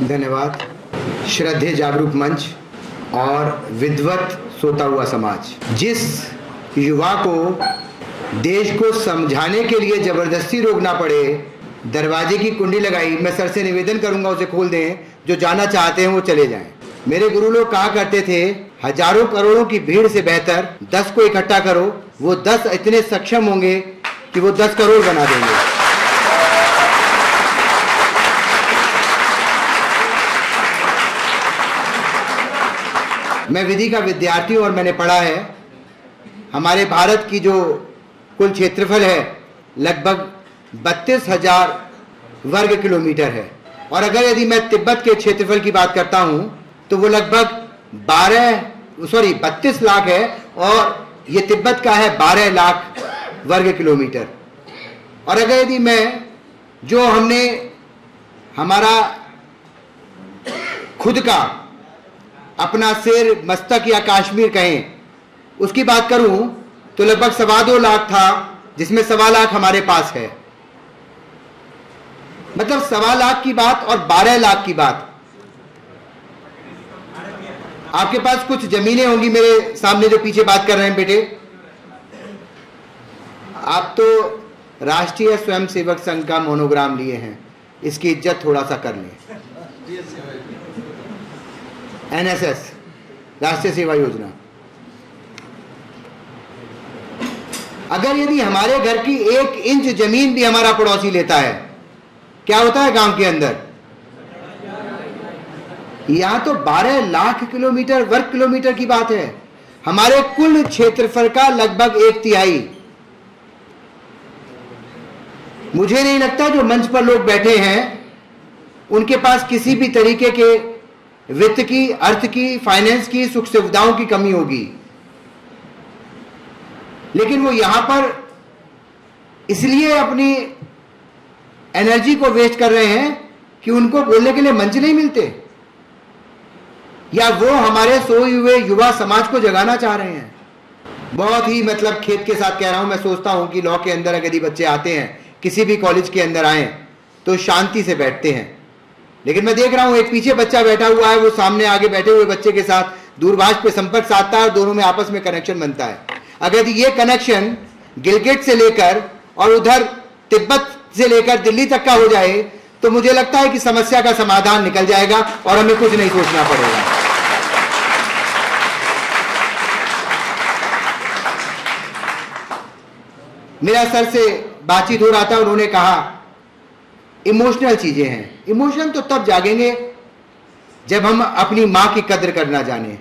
धन्यवाद। श्रद्धेय जागरूक मंच और विद्वत सोता हुआ समाज, जिस युवा को देश को समझाने के लिए जबरदस्ती रोकना पड़े, दरवाजे की कुंडी लगाई, मैं सर से निवेदन करूंगा उसे खोल दें, जो जाना चाहते हैं वो चले जाएं। मेरे गुरु लोग कहा करते थे, हजारों करोड़ों की भीड़ से बेहतर 10 को इकट्ठा करो, वो 10 इतने सक्षम होंगे कि वो 10 करोड़ बना देंगे। मैं विधि का विद्यार्थी हूं और मैंने पढ़ा है, हमारे भारत की जो कुल क्षेत्रफल है लगभग 32,000 वर्ग किलोमीटर है, और अगर यदि मैं तिब्बत के क्षेत्रफल की बात करता हूं तो वो लगभग 32 लाख है, और ये तिब्बत का है 12 लाख वर्ग किलोमीटर। और अगर यदि मैं जो हमने हमारा खुद का अपना सिर, मस्तक या कश्मीर कहें, उसकी बात करूं तो लगभग 2.25 लाख था, जिसमें 1.25 लाख हमारे पास है। मतलब 1.25 लाख की बात और 12 लाख की बात। आपके पास कुछ जमीनें होंगी, मेरे सामने जो पीछे बात कर रहे हैं बेटे, आप तो राष्ट्रीय स्वयंसेवक संघ का मोनोग्राम लिए हैं, इसकी इज्जत थोड़ा सा कर लें। NSS, राष्ट्रीय सेवा योजना। अगर यदि हमारे घर की 1 इंच जमीन भी हमारा पड़ोसी लेता है, क्या होता है गांव के अंदर? यहां तो 12 लाख किलोमीटर वर्ग किलोमीटर की बात है, हमारे कुल क्षेत्रफल का लगभग 1/3। मुझे नहीं लगता जो मंच पर लोग बैठे हैं उनके पास किसी भी तरीके के वित्त की, अर्थ की, फाइनेंस की, सुख सुविधाओं की कमी होगी, लेकिन वो यहां पर इसलिए अपनी एनर्जी को वेस्ट कर रहे हैं कि उनको बोलने के लिए मंच नहीं मिलते, या वो हमारे सोए हुए युवा समाज को जगाना चाह रहे हैं। बहुत ही मतलब खेत के साथ कह रहा हूं, मैं सोचता हूं कि लॉ के अंदर अगर यदि बच्चे आते हैं, किसी भी कॉलेज के अंदर आए, तो शांति से बैठते हैं, लेकिन मैं देख रहा हूं एक पीछे बच्चा बैठा हुआ है, वो सामने आगे बैठे हुए बच्चे के साथ दूरभाष पे संपर्क साधता है और दोनों में आपस में कनेक्शन बनता है। अगर ये कनेक्शन गिलगिट से लेकर और उधर तिब्बत से लेकर दिल्ली तक का हो जाए, तो मुझे लगता है कि समस्या का समाधान निकल जाएगा और हमें कुछ नहीं सोचना पड़ेगा। मेरा सर से बातचीत हो रहा था, उन्होंने कहा इमोशनल चीजें हैं। इमोशन तो तब जागेंगे जब हम अपनी मां की कद्र करना जाने।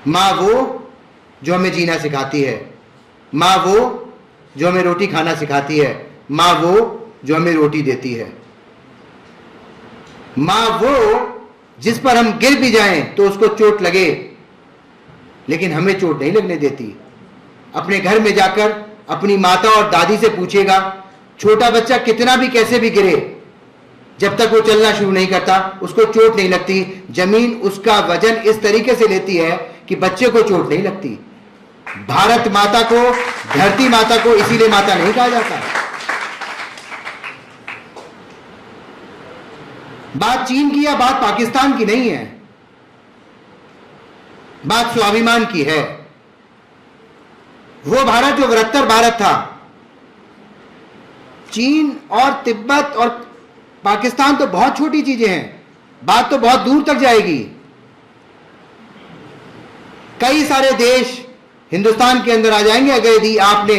मां वो जो हमें जीना सिखाती है, मां वो जो हमें रोटी खाना सिखाती है, मां वो जो हमें रोटी देती है, मां वो जिस पर हम गिर भी जाएं तो उसको चोट लगे लेकिन हमें चोट नहीं लगने देती। अपने घर में जाकर अपनी माता और दादी से पूछेगा, छोटा बच्चा कितना भी कैसे भी गिरे, जब तक वो चलना शुरू नहीं करता उसको चोट नहीं लगती। जमीन उसका वजन इस तरीके से लेती है कि बच्चे को चोट नहीं लगती। भारत माता को, धरती माता को इसीलिए माता नहीं कहा जाता। बात चीन की या बात पाकिस्तान की नहीं है, बात स्वाभिमान की है। वो भारत जो बृहत्तर भारत था, चीन और तिब्बत और पाकिस्तान तो बहुत छोटी चीजें हैं, बात तो बहुत दूर तक जाएगी। कई सारे देश हिंदुस्तान के अंदर आ जाएंगे अगर यदि आपने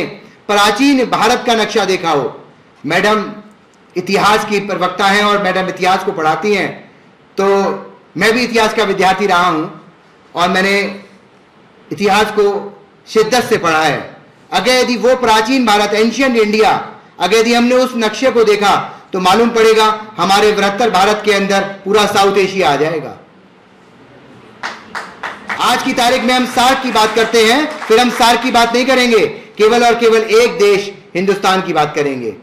प्राचीन भारत का नक्शा देखा हो। मैडम इतिहास की प्रवक्ता हैं और मैडम इतिहास को पढ़ाती हैं, तो मैं भी इतिहास का विद्यार्थी रहा हूं और मैंने इतिहास को शिद्दत से पढ़ा है। अगर यदि वो प्राचीन भारत, एंशियंट इंडिया, अगर यदि हमने उस नक्शे को देखा तो मालूम पड़ेगा हमारे बृहत्तर भारत के अंदर पूरा साउथ एशिया आ जाएगा। आज की तारीख में हम सार्क की बात करते हैं, फिर हम सार्क की बात नहीं करेंगे, केवल और केवल एक देश हिंदुस्तान की बात करेंगे।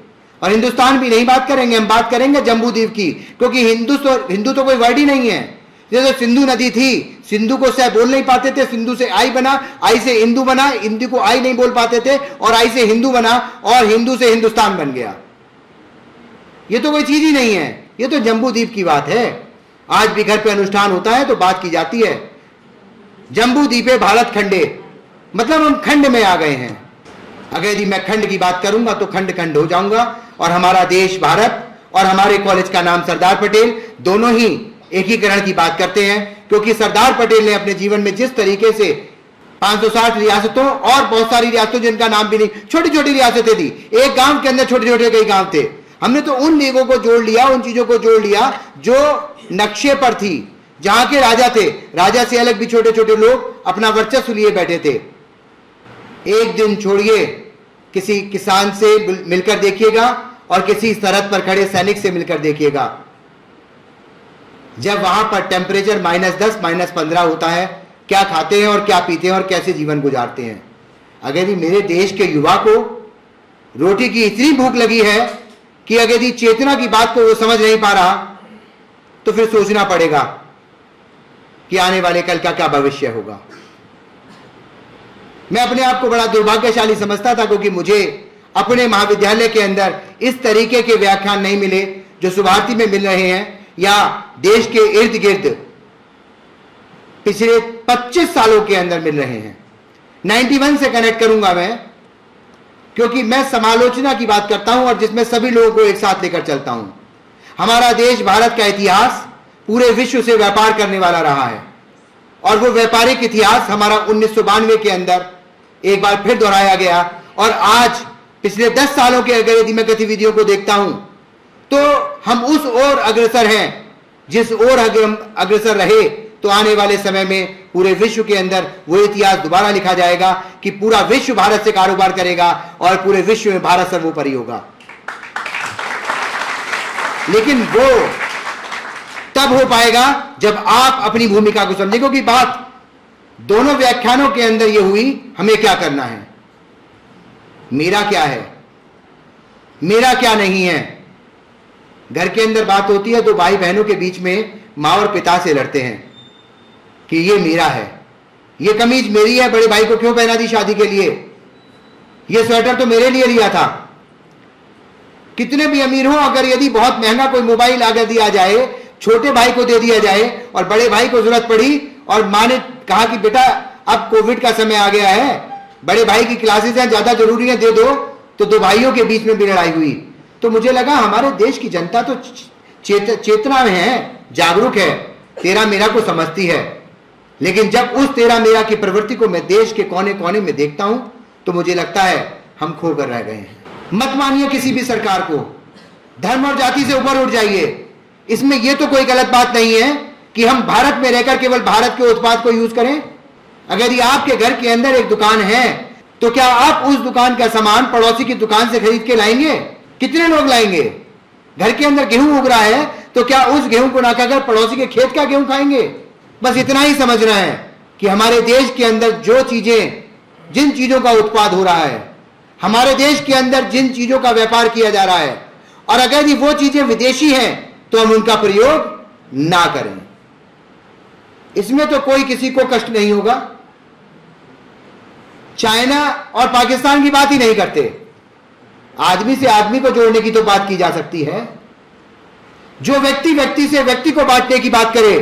और हिंदुस्तान भी नहीं बात करेंगे, हम बात करेंगे जम्बू द्वीप की, क्योंकि हिंदू तो कोई वर्ड ही नहीं है। जैसे सिंधु नदी थी, सिंधु को सह बोल नहीं पाते थे, सिंधु से आई बना, आई से हिंदू बना, हिंदू को आई नहीं बोल पाते थे और आई से हिंदू बना और हिंदू से हिंदुस्तान बन गया। ये तो कोई चीज ही नहीं है, ये तो जम्बू द्वीप की बात है। आज भी घर पे अनुष्ठान होता है तो बात की जाती है जम्बू द्वीपे भारत खंडे, मतलब हम खंड में आ गए हैं। अगर यदि मैं खंड की बात करूंगा तो खंड खंड हो जाऊंगा और हमारा देश भारत और हमारे कॉलेज का नाम सरदार पटेल, दोनों ही एकीकरण की बात करते हैं, क्योंकि सरदार पटेल ने अपने जीवन में जिस तरीके से 560 रियासतों और बहुत सारी रियासतों जिनका नाम भी नहीं, छोटी छोटी रियासतें थी, एक गांव के अंदर छोटे छोटे कई गांव थे, हमने तो उन लीगों को जोड़ लिया, उन चीजों को जोड़ लिया जो नक्शे पर थी, जहां के राजा थे, राजा से अलग भी छोटे छोटे लोग अपना वर्चस्व लिए बैठे थे। एक दिन छोड़िए, किसी किसान से मिलकर देखिएगा और किसी सरहद पर खड़े सैनिक से मिलकर देखिएगा, जब वहां पर टेम्परेचर -10 -15 होता है, क्या खाते हैं और क्या पीते हैं और कैसे जीवन गुजारते हैं। अगर यदि मेरे देश के युवा को रोटी की इतनी भूख लगी है कि अगर यदि चेतना की बात को वो समझ नहीं पा रहा, तो फिर सोचना पड़ेगा कि आने वाले कल का क्या भविष्य होगा। मैं अपने आप को बड़ा दुर्भाग्यशाली समझता था, क्योंकि मुझे अपने महाविद्यालय के अंदर इस तरीके के व्याख्यान नहीं मिले जो सुभारती में मिल रहे हैं, या देश के इर्द गिर्द पिछले 25 सालों के अंदर मिल रहे हैं। 91 से कनेक्ट करूंगा मैं, क्योंकि मैं समालोचना की बात करता हूं और जिसमें सभी लोगों को एक साथ लेकर चलता हूं। हमारा देश भारत का इतिहास पूरे विश्व से व्यापार करने वाला रहा है। और वो व्यापारिक इतिहास हमारा 1992 के अंदर एक बार फिर दोहराया गया। और आज पिछले 10 सालों के अगर यदि मैं गतिविधियों को देखता हूं तो हम उस ओर अग्रसर हैं जिस ओर अग्रसर रहे तो आने वाले समय में पूरे विश्व के अंदर वो इतिहास दोबारा लिखा जाएगा कि पूरा विश्व भारत से कारोबार करेगा और पूरे विश्व में भारत सर्वोपरि होगा। लेकिन वो तब हो पाएगा जब आप अपनी भूमिका को समझें, क्योंकि बात दोनों व्याख्यानों के अंदर ये हुई हमें क्या करना है, मेरा क्या है, मेरा क्या नहीं है। घर के अंदर बात होती है तो भाई बहनों के बीच में मां और पिता से लड़ते हैं कि ये मेरा है, ये कमीज मेरी है, बड़े भाई को क्यों पहना दी शादी के लिए, ये स्वेटर तो मेरे लिए लिया था। कितने भी अमीर हो, अगर यदि बहुत महंगा कोई मोबाइल अगर दिया जाए, छोटे भाई को दे दिया जाए और बड़े भाई को जरूरत पड़ी और मां ने कहा कि बेटा अब कोविड का समय आ गया है, बड़े भाई की क्लासेस हैं, ज्यादा जरूरी है, दे दो, तो दो भाइयों के बीच में भी लड़ाई हुई। तो मुझे लगा हमारे देश की जनता तो चेतना में है, जागरूक है, तेरा मेरा को समझती है। लेकिन जब उस तेरा मेरा की प्रवृत्ति को मैं देश के कोने कोने में देखता हूं तो मुझे लगता है हम खो कर रह गए हैं। मत मानिए किसी भी सरकार को, धर्म और जाति से ऊपर उठ जाइए। इसमें यह तो कोई गलत बात नहीं है कि हम भारत में रहकर केवल भारत के उत्पाद को यूज करें। अगर ये आपके घर के अंदर एक दुकान है तो क्या आप उस दुकान का सामान पड़ोसी की दुकान से खरीद के लाएंगे? कितने लोग लाएंगे? घर के अंदर गेहूं उग रहा है तो क्या उस गेहूं को ना खाकर पड़ोसी के खेत का गेहूं खाएंगे? बस इतना ही समझना है कि हमारे देश के अंदर जो चीजें, जिन चीजों का उत्पाद हो रहा है, हमारे देश के अंदर जिन चीजों का व्यापार किया जा रहा है, और अगर ये वो चीजें विदेशी हैं तो हम उनका प्रयोग ना करें। इसमें तो कोई किसी को कष्ट नहीं होगा। चाइना और पाकिस्तान की बात ही नहीं करते, आदमी से आदमी को जोड़ने की तो बात की जा सकती है। जो व्यक्ति व्यक्ति से व्यक्ति को बांटने की बात करे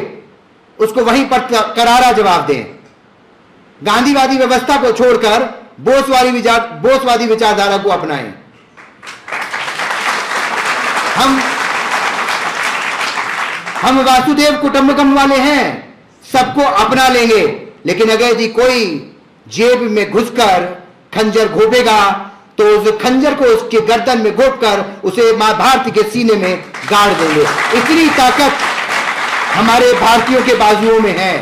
उसको वहीं पर करारा जवाब दें। गांधीवादी व्यवस्था को छोड़कर बोसवादी विचारधारा को अपनाएं। हम वासुदेव कुटुंबकम वाले हैं, सबको अपना लेंगे। लेकिन अगर यदि कोई जेब में घुसकर खंजर घोपेगा तो उस खंजर को उसके गर्दन में घोपकर उसे मां भारती के सीने में गाड़ देंगे। इतनी ताकत हमारे भारतीयों के बाजुओं में है।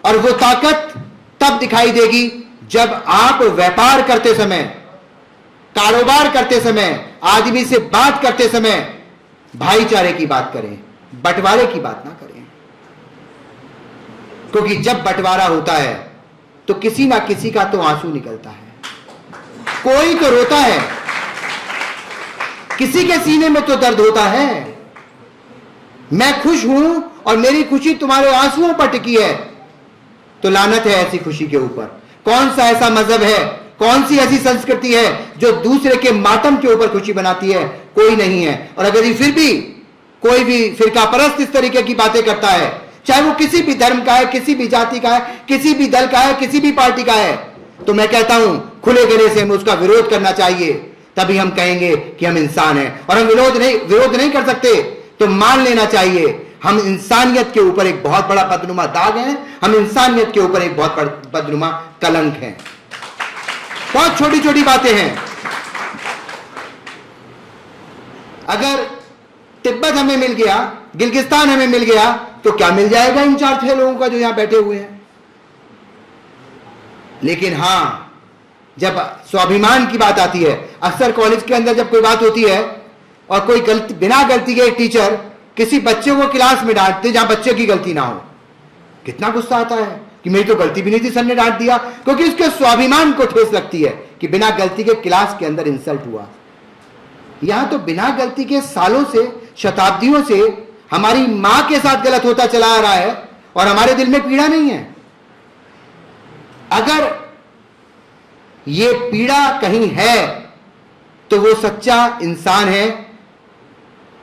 और वो ताकत तब दिखाई देगी जब आप व्यापार करते समय, कारोबार करते समय, आदमी से बात करते समय भाईचारे की बात करें, बंटवारे की बात ना करें। क्योंकि जब बंटवारा होता है तो किसी ना किसी का तो आंसू निकलता है, कोई तो रोता है, किसी के सीने में तो दर्द होता है। मैं खुश हूं और मेरी खुशी तुम्हारे आंसुओं पर टिकी है तो लानत है ऐसी खुशी के ऊपर। कौन सा ऐसा मजहब है, कौन सी ऐसी संस्कृति है जो दूसरे के मातम के ऊपर खुशी बनाती है? कोई नहीं है। और अगर ये फिर भी कोई भी फिरका परस्त इस तरीके की बातें करता है, चाहे वो किसी भी धर्म का है, किसी भी जाति का है, किसी भी दल का है, किसी भी पार्टी का है, तो मैं कहता हूं खुले गले से हमें उसका विरोध करना चाहिए। तभी हम कहेंगे कि हम इंसान हैं। और हम विरोध नहीं कर सकते तो मान लेना चाहिए हम इंसानियत के ऊपर एक बहुत बड़ा बदनुमा दाग है, हम इंसानियत के ऊपर एक बहुत बदनुमा कलंक है। बहुत छोटी छोटी बातें हैं। अगर तिब्बत हमें मिल गया, गिलगिस्तान हमें मिल गया, तो क्या मिल जाएगा इन 4-6 लोगों का जो यहां बैठे हुए हैं? लेकिन हां, जब स्वाभिमान की बात आती है, अक्सर कॉलेज के अंदर जब कोई बात होती है और कोई गलती, बिना गलती के एक टीचर किसी बच्चे को क्लास में डांटते जहां बच्चे की गलती ना हो, कितना गुस्सा आता है कि मेरी तो गलती भी नहीं थी, सर ने डांट दिया। क्योंकि उसके स्वाभिमान को ठेस लगती है कि बिना गलती के क्लास के अंदर इंसल्ट हुआ। यहां तो बिना गलती के सालों से, शताब्दियों से हमारी मां के साथ गलत होता चला आ रहा है और हमारे दिल में पीड़ा नहीं है। अगर ये पीड़ा कहीं है तो वो सच्चा इंसान है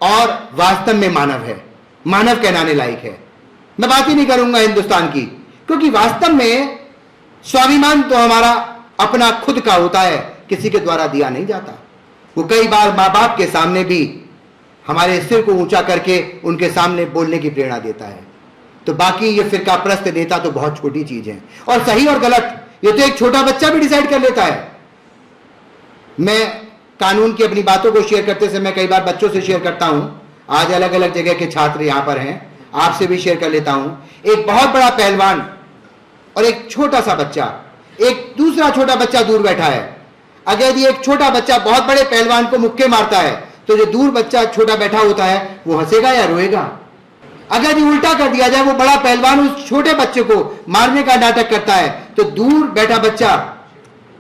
और वास्तव में मानव है, मानव कहलाने लायक है। मैं बात ही नहीं करूंगा हिंदुस्तान की, क्योंकि वास्तव में स्वाभिमान तो हमारा अपना खुद का होता है, किसी के द्वारा दिया नहीं जाता। वो कई बार मां बाप के सामने भी हमारे सिर को ऊंचा करके उनके सामने बोलने की प्रेरणा देता है। तो बाकी ये फिरका प्रस्त नेता तो बहुत छोटी चीज है, और सही और गलत ये तो एक छोटा बच्चा भी डिसाइड कर लेता है। मैं कानून की अपनी बातों को शेयर करते समय कई बार बच्चों से शेयर करता हूं, आज अलग अलग जगह के छात्र यहां पर हैं, आपसे भी शेयर कर लेता हूं। एक बहुत बड़ा पहलवान और एक छोटा सा बच्चा, एक दूसरा छोटा बच्चा दूर बैठा है। अगर ये एक छोटा बच्चा बहुत बड़े पहलवान को मुक्के मारता है तो जो दूर बच्चा छोटा बैठा होता है वो हंसेगा या रोएगा? अगर ये उल्टा कर दिया जाए, वो बड़ा पहलवान उस छोटे बच्चे को मारने का नाटक करता है तो दूर बैठा बच्चा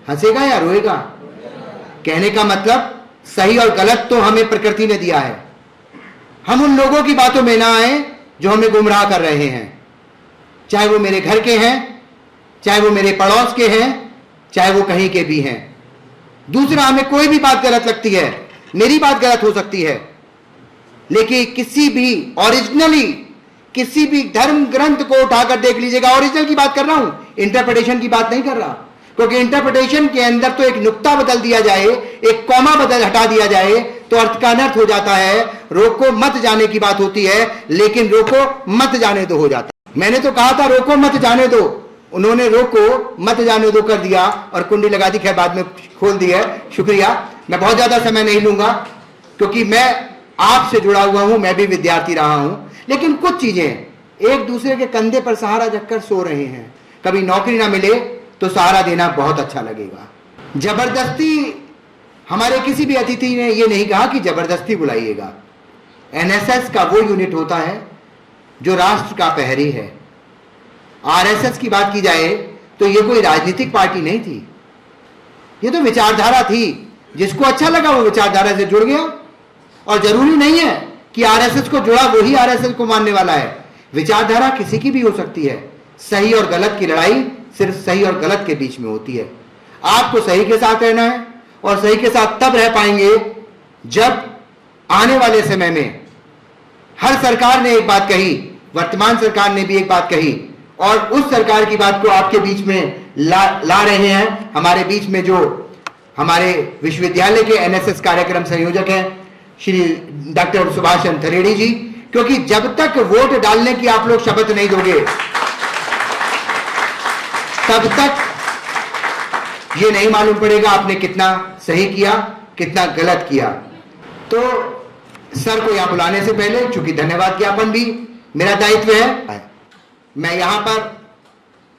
हंसेगा या रोएगा? कहने का मतलब सही और गलत तो हमें प्रकृति ने दिया है, हम उन लोगों की बातों में ना आए जो हमें गुमराह कर रहे हैं, चाहे वो मेरे घर के हैं, चाहे वो मेरे पड़ोस के हैं, चाहे वो कहीं के भी हैं। दूसरा, हमें कोई भी बात गलत लगती है, मेरी बात गलत हो सकती है, लेकिन किसी भी ओरिजिनली किसी भी धर्म ग्रंथ को उठाकर देख लीजिएगा, ओरिजिनल की बात कर रहा हूं, इंटरप्रिटेशन की बात नहीं कर रहा, क्योंकि इंटरप्रिटेशन के अंदर तो एक नुक्ता बदल दिया जाए, एक कॉमा हटा दिया जाए तो अर्थ का अनर्थ हो जाता है। रोको मत जाने की बात होती है, लेकिन रोको मत जाने दो हो जाता है। मैंने तो कहा था रोको मत जाने दो, उन्होंने रोको मत जाने दो कर दिया और कुंडी लगा दी, खैर बाद में खोल दी है, शुक्रिया। मैं बहुत ज्यादा समय नहीं लूंगा क्योंकि मैं आपसे जुड़ा हुआ हूं, मैं भी विद्यार्थी रहा हूं, लेकिन कुछ चीजें एक दूसरे के कंधे पर सहारा रखकर सो रहे हैं। कभी नौकरी ना मिले तो सहारा देना बहुत अच्छा लगेगा। जबरदस्ती, हमारे किसी भी अतिथि ने यह नहीं कहा कि जबरदस्ती बुलाइएगा। एनएसएस का वो यूनिट होता है जो राष्ट्र का प्रहरी है। आरएसएस की बात की जाए तो ये कोई राजनीतिक पार्टी नहीं थी, ये तो विचारधारा थी। जिसको अच्छा लगा वो विचारधारा से जुड़ गया, और जरूरी नहीं है कि आरएसएस को जुड़ा वही आरएसएस को मानने वाला है। विचारधारा किसी की भी हो सकती है। सही और गलत की लड़ाई सिर्फ सही और गलत के बीच में होती है। आपको सही के साथ रहना है, और सही के साथ तब रह पाएंगे जब आने वाले समय में हर सरकार ने एक बात कही, वर्तमान सरकार ने भी एक बात कही, और उस सरकार की बात को आपके बीच में ला रहे हैं। हमारे बीच में जो हमारे विश्वविद्यालय के एनएसएस कार्यक्रम संयोजक हैं श्री डॉक्टर सुभाष चंद्र थरेड़ी जी, क्योंकि जब तक वोट डालने की आप लोग शपथ नहीं दोगे तब तक ये नहीं मालूम पड़ेगा आपने कितना सही किया, कितना गलत किया। तो सर को यहां बुलाने से पहले, चूंकि धन्यवाद ज्ञापन भी मेरा दायित्व है, मैं यहां पर,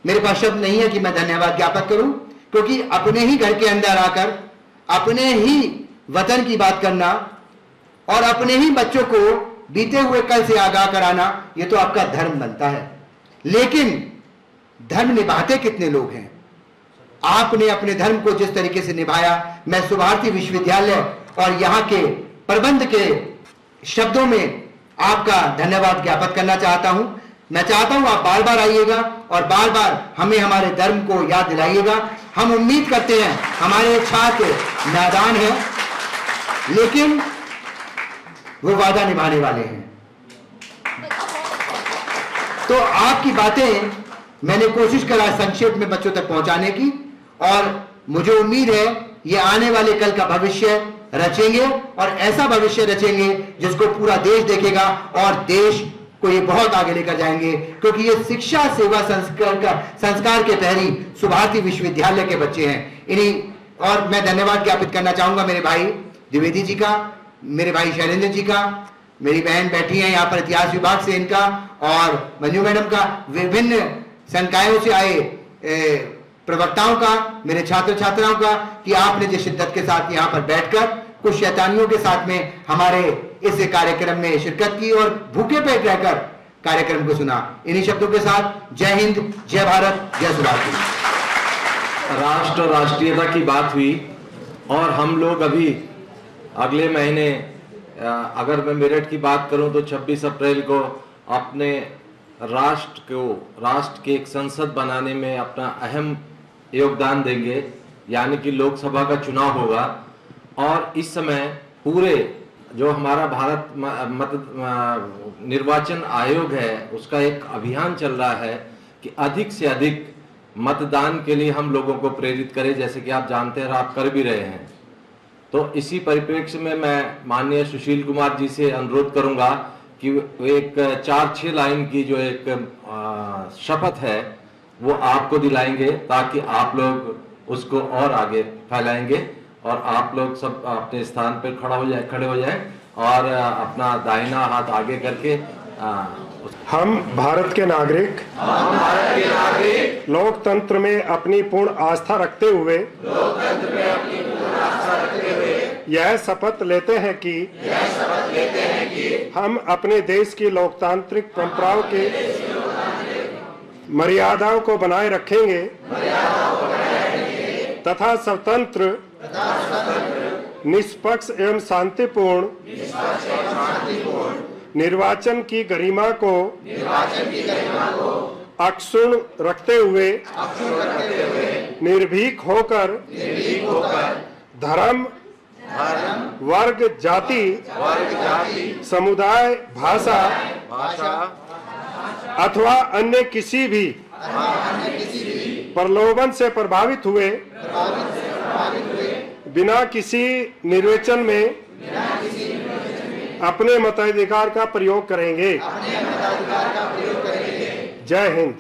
मेरे पास शब्द नहीं है कि मैं धन्यवाद ज्ञापन करूं, क्योंकि अपने ही घर के अंदर आकर अपने ही वतन की बात करना और अपने ही बच्चों को बीते हुए कल से आगाह कराना, यह तो आपका धर्म बनता है। लेकिन धर्म निभाते कितने लोग हैं? आपने अपने धर्म को जिस तरीके से निभाया, मैं सुभारती विश्वविद्यालय और यहां के प्रबंध के शब्दों में आपका धन्यवाद ज्ञापन करना चाहता हूं। मैं चाहता हूं आप बार बार आइएगा और बार बार हमें हमारे धर्म को याद दिलाइएगा। हम उम्मीद करते हैं, हमारे छात्र नादान हैं लेकिन वो वादा निभाने वाले हैं। तो आपकी बातें मैंने कोशिश करा संक्षेप में बच्चों तक पहुंचाने की, और मुझे उम्मीद है ये आने वाले कल का भविष्य रचेंगे, और ऐसा भविष्य रचेंगे जिसको पूरा देश देखेगा, और देश को ये बहुत आगे लेकर जाएंगे, क्योंकि ये शिक्षा सेवा संस्कार के प्रहरी सुभारती विश्वविद्यालय के बच्चे हैं। इन्हीं, और मैं धन्यवाद ज्ञापित करना चाहूंगा मेरे भाई द्विवेदी जी का, मेरे भाई शैलेंद्र जी का, मेरी बहन बैठी है यहाँ पर इतिहास विभाग से इनका, और मंजू मैडम का, विभिन्न संकायों से आए प्रवक्ताओं का, मेरे छात्र छात्राओं का, कि आपने जिस शिद्दत के साथ यहाँ पर बैठकर कुछ शैतानियों के साथ में हमारे इस कार्यक्रम में शिरकत की और भूखे पेट रहकर कार्यक्रम को सुना। इन्हीं शब्दों के साथ जय हिंद, जय भारत, जय सुभाष। राष्ट्र और राष्ट्रीयता की बात हुई, और हम लोग अभी अगले महीने, अगर मैं मेरठ की बात करूं तो 26 अप्रैल को अपने राष्ट्र के एक संसद बनाने में अपना अहम योगदान देंगे, यानी कि लोकसभा का चुनाव होगा। और इस समय पूरे जो हमारा भारत निर्वाचन आयोग है उसका एक अभियान चल रहा है कि अधिक से अधिक मतदान के लिए हम लोगों को प्रेरित करें, जैसे कि आप जानते हैं और आप कर भी रहे हैं। तो इसी परिप्रेक्ष्य में मैं माननीय सुशील कुमार जी से अनुरोध करूंगा कि वो एक 4-6 लाइन की जो एक शपथ है वो आपको दिलाएंगे, ताकि आप लोग उसको और आगे फैलाएंगे और आप लोग सब अपने स्थान पर खड़े हो जाए और अपना दाहिना हाथ आगे करके हम भारत के नागरिक लोकतंत्र में अपनी पूर्ण आस्था रखते हुए यह शपथ लेते हैं कि हम अपने देश की लोकतांत्रिक परंपराओं के मर्यादाओं को बनाए रखेंगे तथा स्वतंत्र, निष्पक्ष एवं शांतिपूर्ण निर्वाचन की गरिमा को अक्षुण्ण रखते हुए निर्भीक होकर धर्म, वर्ग, जाति, समुदाय, भाषा अथवा अन्य किसी भी प्रलोभन से प्रभावित हुए बिना किसी निर्वाचन में अपने मताधिकार का प्रयोग करेंगे। जय हिंद।